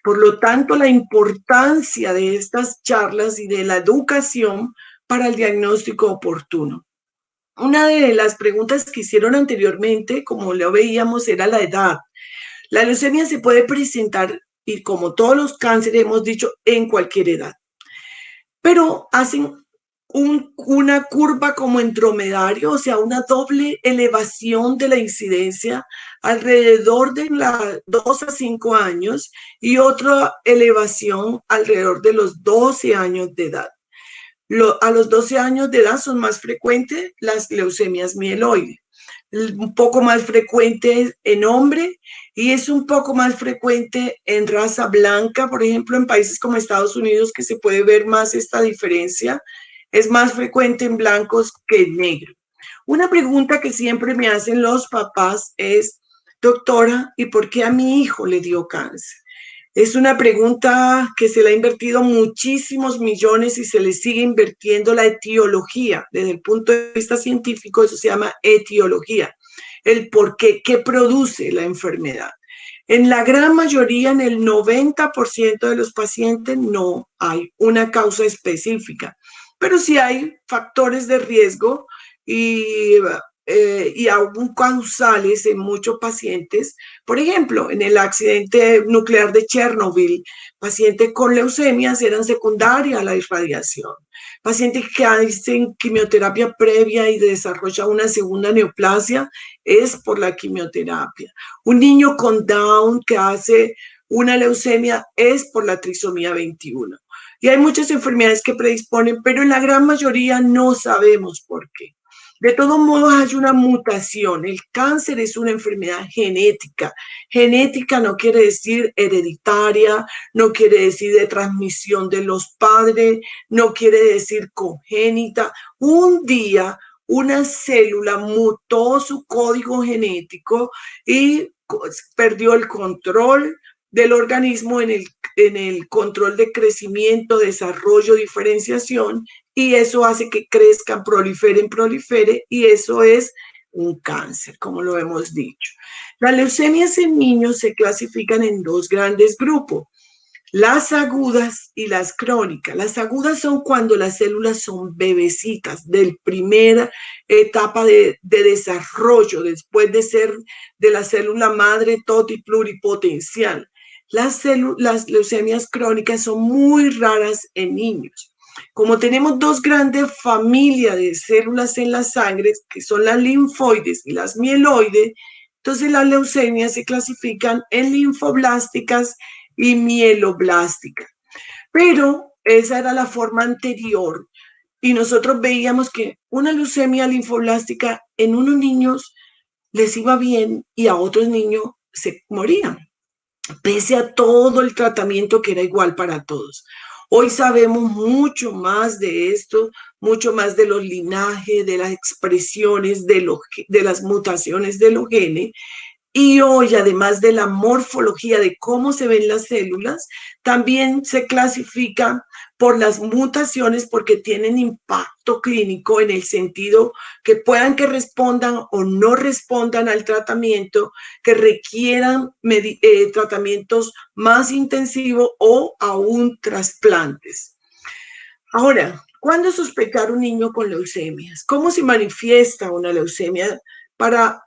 S4: Por lo tanto, la importancia de estas charlas y de la educación para el diagnóstico oportuno. Una de las preguntas que hicieron anteriormente, como lo veíamos, era la edad. La leucemia se puede presentar, y como todos los cánceres hemos dicho, en cualquier edad. Pero hacen una curva como en dromedario, o sea, una doble elevación de la incidencia alrededor de los 2 a 5 años y otra elevación alrededor de los 12 años de edad. A los 12 años de edad son más frecuentes las leucemias mieloides, un poco más frecuente en hombre y es un poco más frecuente en raza blanca, por ejemplo, en países como Estados Unidos, que se puede ver más esta diferencia, es más frecuente en blancos que en negros. Una pregunta que siempre me hacen los papás es, doctora, ¿y por qué a mi hijo le dio cáncer? Es una pregunta que se le ha invertido muchísimos millones y se le sigue invirtiendo la etiología. Desde el punto de vista científico, eso se llama etiología. El por qué, qué produce la enfermedad. En la gran mayoría, en el 90% de los pacientes, no hay una causa específica. Pero sí hay factores de riesgo y aún causales en muchos pacientes. Por ejemplo, en el accidente nuclear de Chernobyl, pacientes con leucemias eran secundarias a la irradiación. Pacientes que hacen quimioterapia previa y desarrollan una segunda neoplasia es por la quimioterapia. Un niño con Down que hace una leucemia es por la trisomía 21. Y hay muchas enfermedades que predisponen, pero en la gran mayoría no sabemos por qué. De todos modos, hay una mutación. El cáncer es una enfermedad genética. Genética no quiere decir hereditaria, no quiere decir de transmisión de los padres, no quiere decir congénita. Un día, una célula mutó su código genético y perdió el control del organismo en el control de crecimiento, desarrollo, diferenciación, y eso hace que crezcan, prolifere, y eso es un cáncer, como lo hemos dicho. Las leucemias en niños se clasifican en dos grandes grupos, las agudas y las crónicas. Las agudas son cuando las células son bebecitas, de primera etapa de desarrollo, después de ser de la célula madre totipluripotencial. Las leucemias crónicas son muy raras en niños. Como tenemos dos grandes familias de células en la sangre, que son las linfoides y las mieloides, entonces las leucemias se clasifican en linfoblásticas y mieloblásticas. Pero esa era la forma anterior y nosotros veíamos que una leucemia linfoblástica en unos niños les iba bien y a otros niños se morían, pese a todo el tratamiento que era igual para todos. Hoy sabemos mucho más de esto, mucho más de los linajes, de las expresiones, de las mutaciones de los genes. Y hoy, además de la morfología de cómo se ven las células, también se clasifican por las mutaciones porque tienen impacto clínico en el sentido que puedan que respondan o no respondan al tratamiento, que requieran tratamientos más intensivos o aún trasplantes. Ahora, ¿cuándo sospechar un niño con leucemias? ¿Cómo se manifiesta una leucemia? Para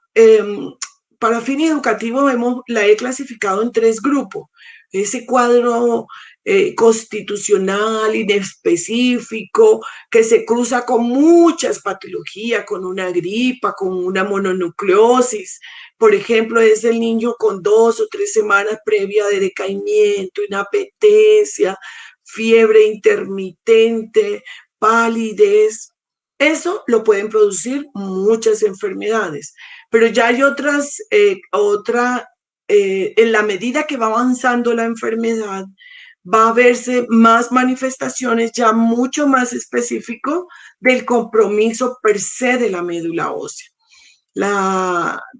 S4: fin educativo la he clasificado en 3 grupos. Ese cuadro constitucional, inespecífico, que se cruza con muchas patologías, con una gripa, con una mononucleosis. Por ejemplo, es el niño con 2 o 3 semanas previa de decaimiento, inapetencia, fiebre intermitente, palidez. Eso lo pueden producir muchas enfermedades, pero ya hay en la medida que va avanzando la enfermedad, va a verse más manifestaciones ya mucho más específico del compromiso per se de la médula ósea.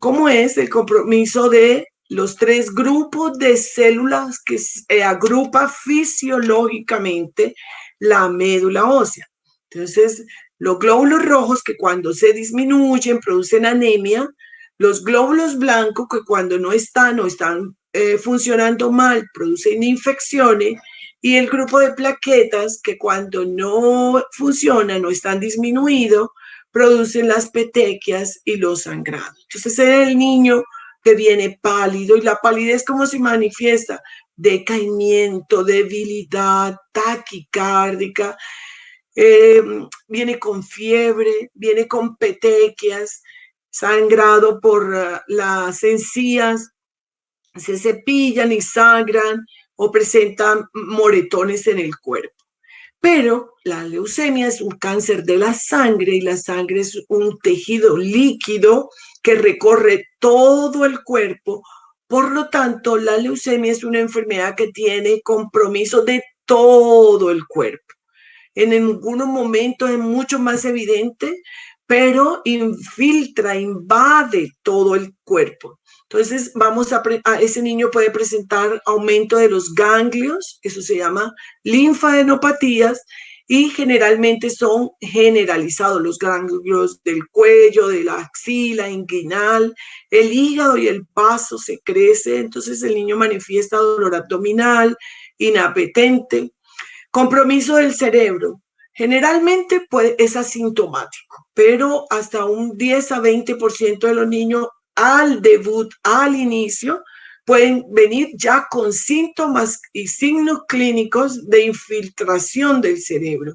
S4: ¿Cómo es el compromiso de los 3 grupos de células que agrupa fisiológicamente la médula ósea? Entonces, los glóbulos rojos que cuando se disminuyen producen anemia, los glóbulos blancos que cuando no están funcionando mal producen infecciones, y el grupo de plaquetas que cuando no funcionan o están disminuidos producen las petequias y los sangrados. Entonces es el niño que viene pálido, y la palidez, ¿cómo se manifiesta? Decaimiento, debilidad, taquicárdica, viene con fiebre, viene con petequias, sangrado por las encías, se cepillan y sangran o presentan moretones en el cuerpo. Pero la leucemia es un cáncer de la sangre, y la sangre es un tejido líquido que recorre todo el cuerpo. Por lo tanto, la leucemia es una enfermedad que tiene compromiso de todo el cuerpo. En algunos momentos es mucho más evidente, pero infiltra, invade todo el cuerpo. Entonces, ese niño puede presentar aumento de los ganglios, eso se llama linfadenopatías, y generalmente son generalizados los ganglios del cuello, de la axila, inguinal, el hígado y el vaso se crece, entonces el niño manifiesta dolor abdominal, inapetente. Compromiso del cerebro. Generalmente es asintomático, pero hasta un 10 a 20% de los niños al debut, al inicio, pueden venir ya con síntomas y signos clínicos de infiltración del cerebro,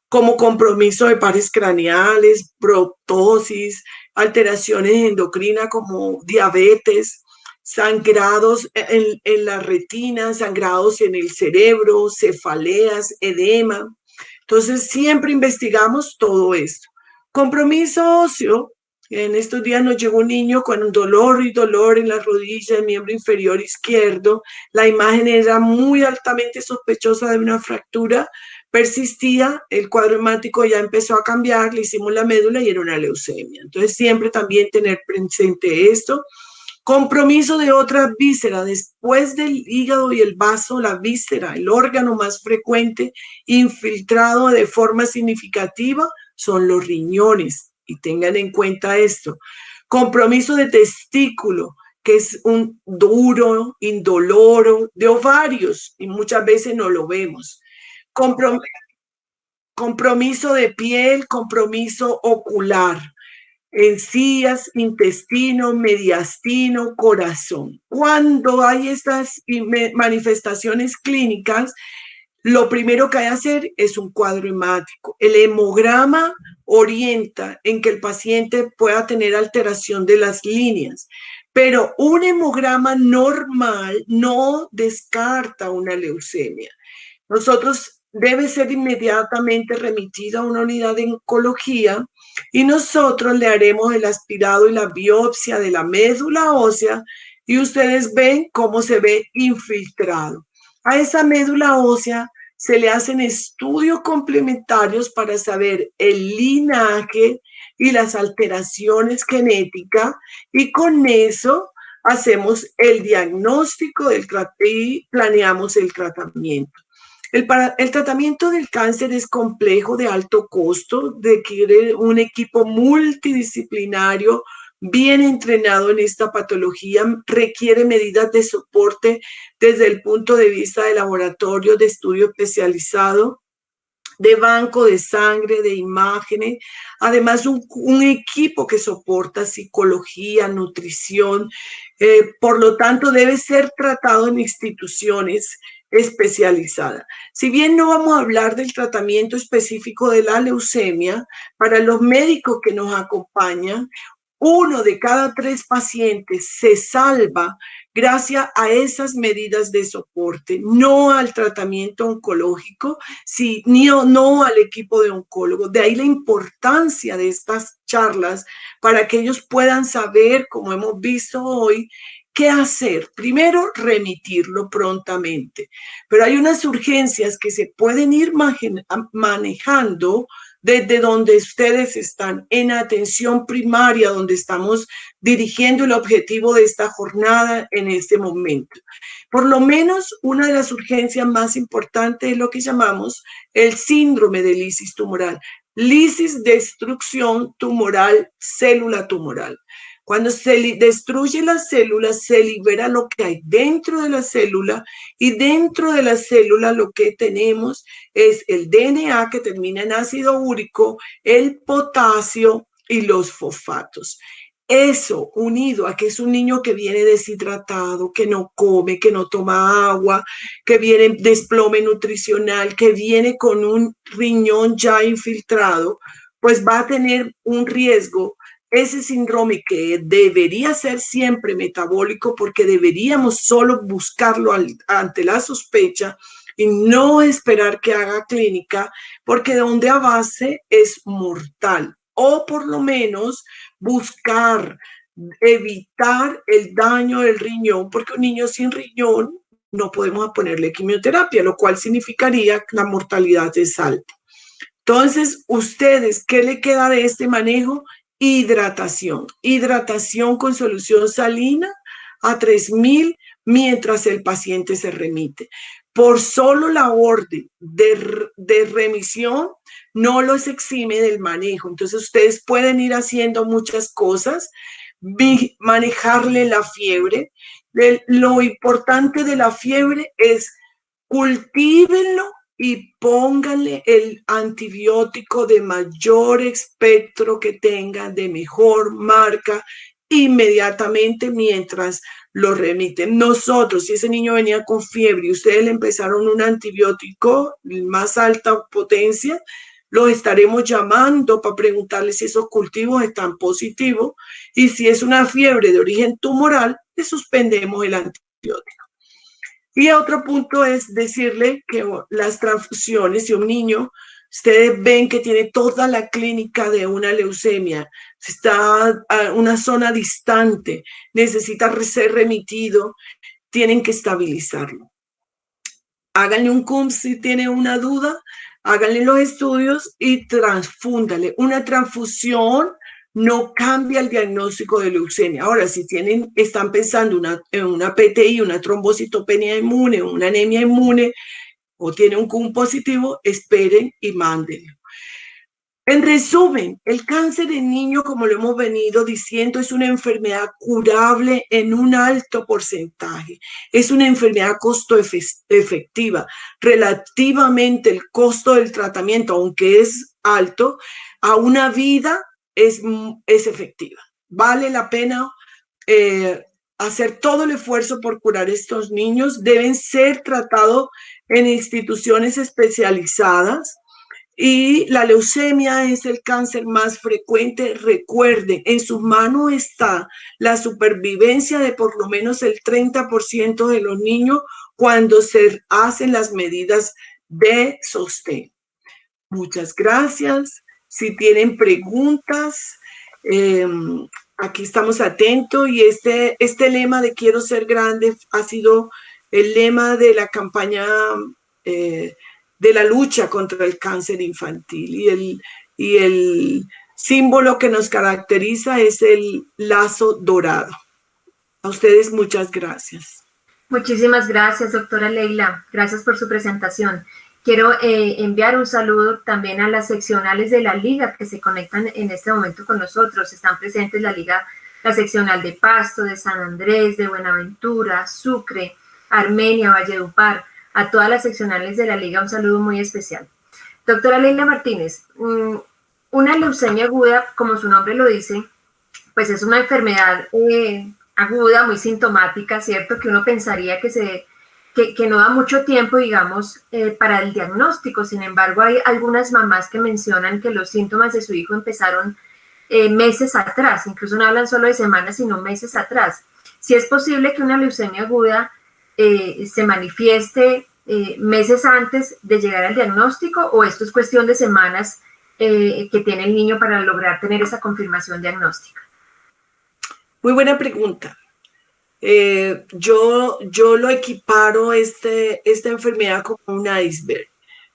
S4: como compromiso de pares craneales, proptosis, alteraciones endocrinas como diabetes, sangrados en la retina, sangrados en el cerebro, cefaleas, edema. Entonces, siempre investigamos todo esto. Compromiso óseo. En estos días nos llegó un niño con un dolor en la rodilla del miembro inferior izquierdo. La imagen era muy altamente sospechosa de una fractura. Persistía, el cuadro hemático ya empezó a cambiar, le hicimos la médula y era una leucemia. Entonces, siempre también tener presente esto. Compromiso de otra víscera, después del hígado y el vaso, la víscera, el órgano más frecuente infiltrado de forma significativa son los riñones, y tengan en cuenta esto. Compromiso de testículo, que es un duro, indoloro, de ovarios, y muchas veces no lo vemos. Compromiso de piel, compromiso ocular, encías, intestino, mediastino, corazón. Cuando hay estas manifestaciones clínicas, lo primero que hay que hacer es un cuadro hemático. El hemograma orienta en que el paciente pueda tener alteración de las líneas, pero un hemograma normal no descarta una leucemia. Nosotros debe ser inmediatamente remitido a una unidad de oncología, y nosotros le haremos el aspirado y la biopsia de la médula ósea, y ustedes ven cómo se ve infiltrado. A esa médula ósea se le hacen estudios complementarios para saber el linaje y las alteraciones genéticas, y con eso hacemos el diagnóstico y planeamos el tratamiento. El tratamiento del cáncer es complejo, de alto costo, requiere un equipo multidisciplinario bien entrenado en esta patología, requiere medidas de soporte desde el punto de vista de laboratorio, de estudio especializado. de banco de sangre, de imágenes, además un equipo que soporta psicología, nutrición, por lo tanto debe ser tratado en instituciones especializadas. Si bien no vamos a hablar del tratamiento específico de la leucemia, para los médicos que nos acompañan, 1 de cada 3 pacientes se salva gracias a esas medidas de soporte, no al tratamiento oncológico, no al equipo de oncólogos. De ahí la importancia de estas charlas para que ellos puedan saber, como hemos visto hoy, qué hacer. Primero, remitirlo prontamente, pero hay unas urgencias que se pueden ir manejando desde donde ustedes están, en atención primaria, donde estamos dirigiendo el objetivo de esta jornada en este momento. Por lo menos una de las urgencias más importantes es lo que llamamos el síndrome de lisis tumoral. Lisis, destrucción tumoral, célula tumoral. Cuando se destruye la célula, se libera lo que hay dentro de la célula, y dentro de la célula lo que tenemos es el DNA que termina en ácido úrico, el potasio y los fosfatos. Eso, unido a que es un niño que viene deshidratado, que no come, que no toma agua, que viene desplome nutricional, que viene con un riñón ya infiltrado, pues va a tener un riesgo. Ese síndrome, que debería ser siempre metabólico, porque deberíamos solo buscarlo ante la sospecha y no esperar que haga clínica, porque donde avance es mortal, o por lo menos buscar evitar el daño del riñón, porque un niño sin riñón no podemos ponerle quimioterapia, lo cual significaría que la mortalidad es alta. Entonces, ustedes, ¿qué le queda de este manejo? Hidratación con solución salina a 3000 mientras el paciente se remite. Por solo la orden de remisión no los exime del manejo. Entonces ustedes pueden ir haciendo muchas cosas, manejarle la fiebre. Lo importante de la fiebre es cultívenlo y pónganle el antibiótico de mayor espectro que tengan, de mejor marca, inmediatamente mientras lo remiten. Nosotros, si ese niño venía con fiebre y ustedes le empezaron un antibiótico de más alta potencia, los estaremos llamando para preguntarles si esos cultivos están positivos, y si es una fiebre de origen tumoral, le suspendemos el antibiótico. Y otro punto es decirle que las transfusiones, si un niño, ustedes ven que tiene toda la clínica de una leucemia, está a una zona distante, necesita ser remitido, tienen que estabilizarlo. Háganle un CUM si tiene una duda, háganle los estudios y transfúndale. Una transfusión no cambia el diagnóstico de leucemia. Ahora, si están pensando en una PTI, una trombocitopenia inmune, una anemia inmune, o tiene un CUM positivo, esperen y mándenlo. En resumen, el cáncer en niños, como lo hemos venido diciendo, es una enfermedad curable en un alto porcentaje. Es una enfermedad costo efectiva. Relativamente el costo del tratamiento, aunque es alto, a una vida es efectiva. Vale la pena hacer todo el esfuerzo por curar estos niños. Deben ser tratados en instituciones especializadas. Y la leucemia es el cáncer más frecuente. Recuerden, en sus manos está la supervivencia de por lo menos el 30% de los niños cuando se hacen las medidas de sostén. Muchas gracias. Si tienen preguntas, aquí estamos atentos. Y este lema de quiero ser grande ha sido el lema de la campaña de la lucha contra el cáncer infantil, y el símbolo que nos caracteriza es el lazo dorado. A ustedes muchas gracias.
S1: Muchísimas gracias, doctora Leila. Gracias por su presentación. Quiero enviar un saludo también a las seccionales de la Liga que se conectan en este momento con nosotros. Están presentes la seccional de Pasto, de San Andrés, de Buenaventura, Sucre, Armenia, Valledupar. A todas las seccionales de la Liga un saludo muy especial. Doctora Leila Martínez, una leucemia aguda, como su nombre lo dice, pues es una enfermedad aguda, muy sintomática, ¿cierto? Que uno pensaría que no da mucho tiempo, digamos, para el diagnóstico. Sin embargo, hay algunas mamás que mencionan que los síntomas de su hijo empezaron meses atrás, incluso no hablan solo de semanas, sino meses atrás. Si es posible que una leucemia aguda se manifieste meses antes de llegar al diagnóstico, o esto es cuestión de semanas que tiene el niño para lograr tener esa confirmación diagnóstica.
S4: Muy buena pregunta. Yo lo equiparo esta enfermedad como un iceberg.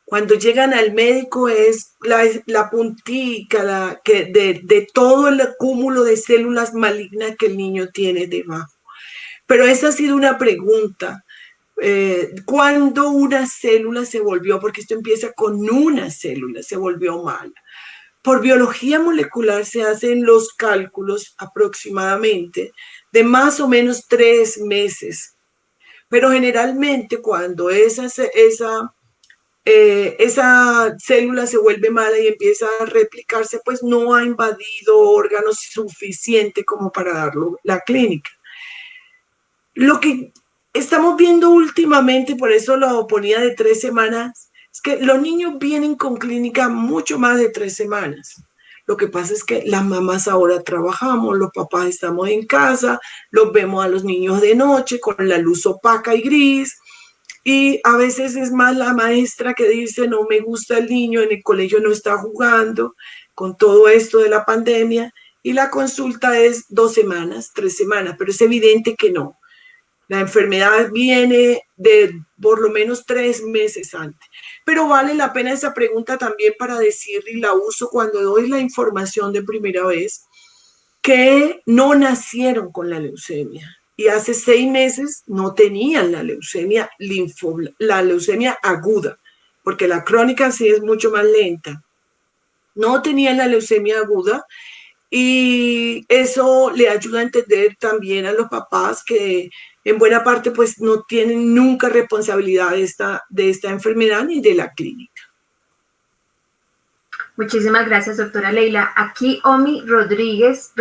S4: Cuando llegan al médico es la puntica de todo el cúmulo de células malignas que el niño tiene debajo. Pero esa ha sido una pregunta. ¿Cuándo una célula se volvió? Porque esto empieza con una célula, se volvió mala. Por biología molecular se hacen los cálculos aproximadamente de más o menos 3 meses. Pero generalmente cuando esa célula se vuelve mala y empieza a replicarse, pues no ha invadido órganos suficientes como para darlo la clínica. Lo que estamos viendo últimamente, por eso lo ponía de 3 semanas, es que los niños vienen con clínica mucho más de 3 semanas. Lo que pasa es que las mamás ahora trabajamos, los papás estamos en casa, los vemos a los niños de noche con la luz opaca y gris, y a veces es más la maestra que dice, no me gusta el niño, en el colegio no está jugando, con todo esto de la pandemia, y la consulta es 2 semanas, 3 semanas, pero es evidente que no. La enfermedad viene de por lo menos 3 meses antes. Pero vale la pena esa pregunta también para decir, y la uso cuando doy la información de primera vez, que no nacieron con la leucemia. Y hace 6 meses no tenían la leucemia la leucemia aguda, porque la crónica sí es mucho más lenta. No tenían la leucemia aguda, y eso le ayuda a entender también a los papás que en buena parte pues no tienen nunca responsabilidad de esta enfermedad ni de la clínica.
S1: Muchísimas gracias, doctora Leila. Aquí Omi Ramírez,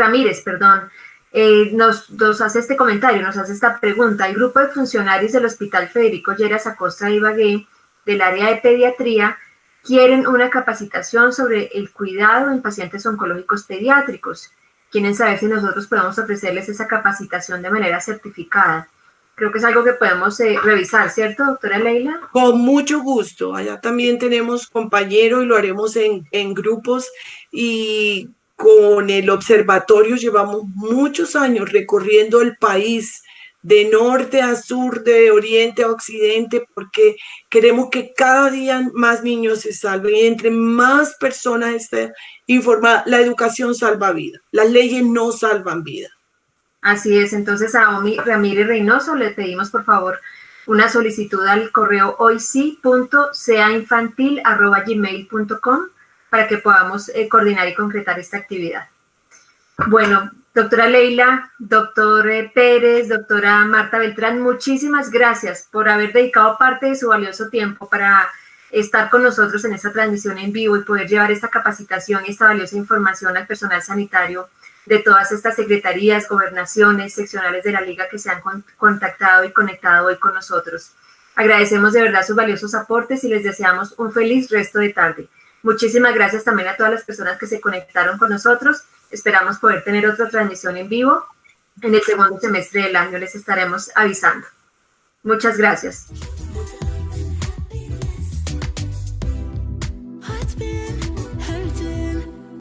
S1: nos hace este comentario, nos hace esta pregunta. El grupo de funcionarios del Hospital Federico Lleras Acosta de Ibagué, del área de pediatría, quieren una capacitación sobre el cuidado en pacientes oncológicos pediátricos. Quieren saber si nosotros podemos ofrecerles esa capacitación de manera certificada. Creo que es algo que podemos revisar, ¿cierto, doctora Leila?
S4: Con mucho gusto. Allá también tenemos compañeros y lo haremos en grupos, y con el observatorio llevamos muchos años recorriendo el país de norte a sur, de oriente a occidente, porque queremos que cada día más niños se salven, y entre más personas estén informadas, la educación salva vidas, las leyes no salvan vidas.
S1: Así es. Entonces a Omi Ramírez Reynoso le pedimos por favor una solicitud al correo hoysi.seainfantil@gmail.com para que podamos coordinar y concretar esta actividad. Bueno, doctora Leila, doctor Pérez, doctora Marta Beltrán, muchísimas gracias por haber dedicado parte de su valioso tiempo para estar con nosotros en esta transmisión en vivo y poder llevar esta capacitación y esta valiosa información al personal sanitario de todas estas secretarías, gobernaciones, seccionales de la Liga que se han contactado y conectado hoy con nosotros. Agradecemos de verdad sus valiosos aportes y les deseamos un feliz resto de tarde. Muchísimas gracias también a todas las personas que se conectaron con nosotros. Esperamos poder tener otra transmisión en vivo en el segundo semestre del año. Les estaremos avisando. Muchas gracias.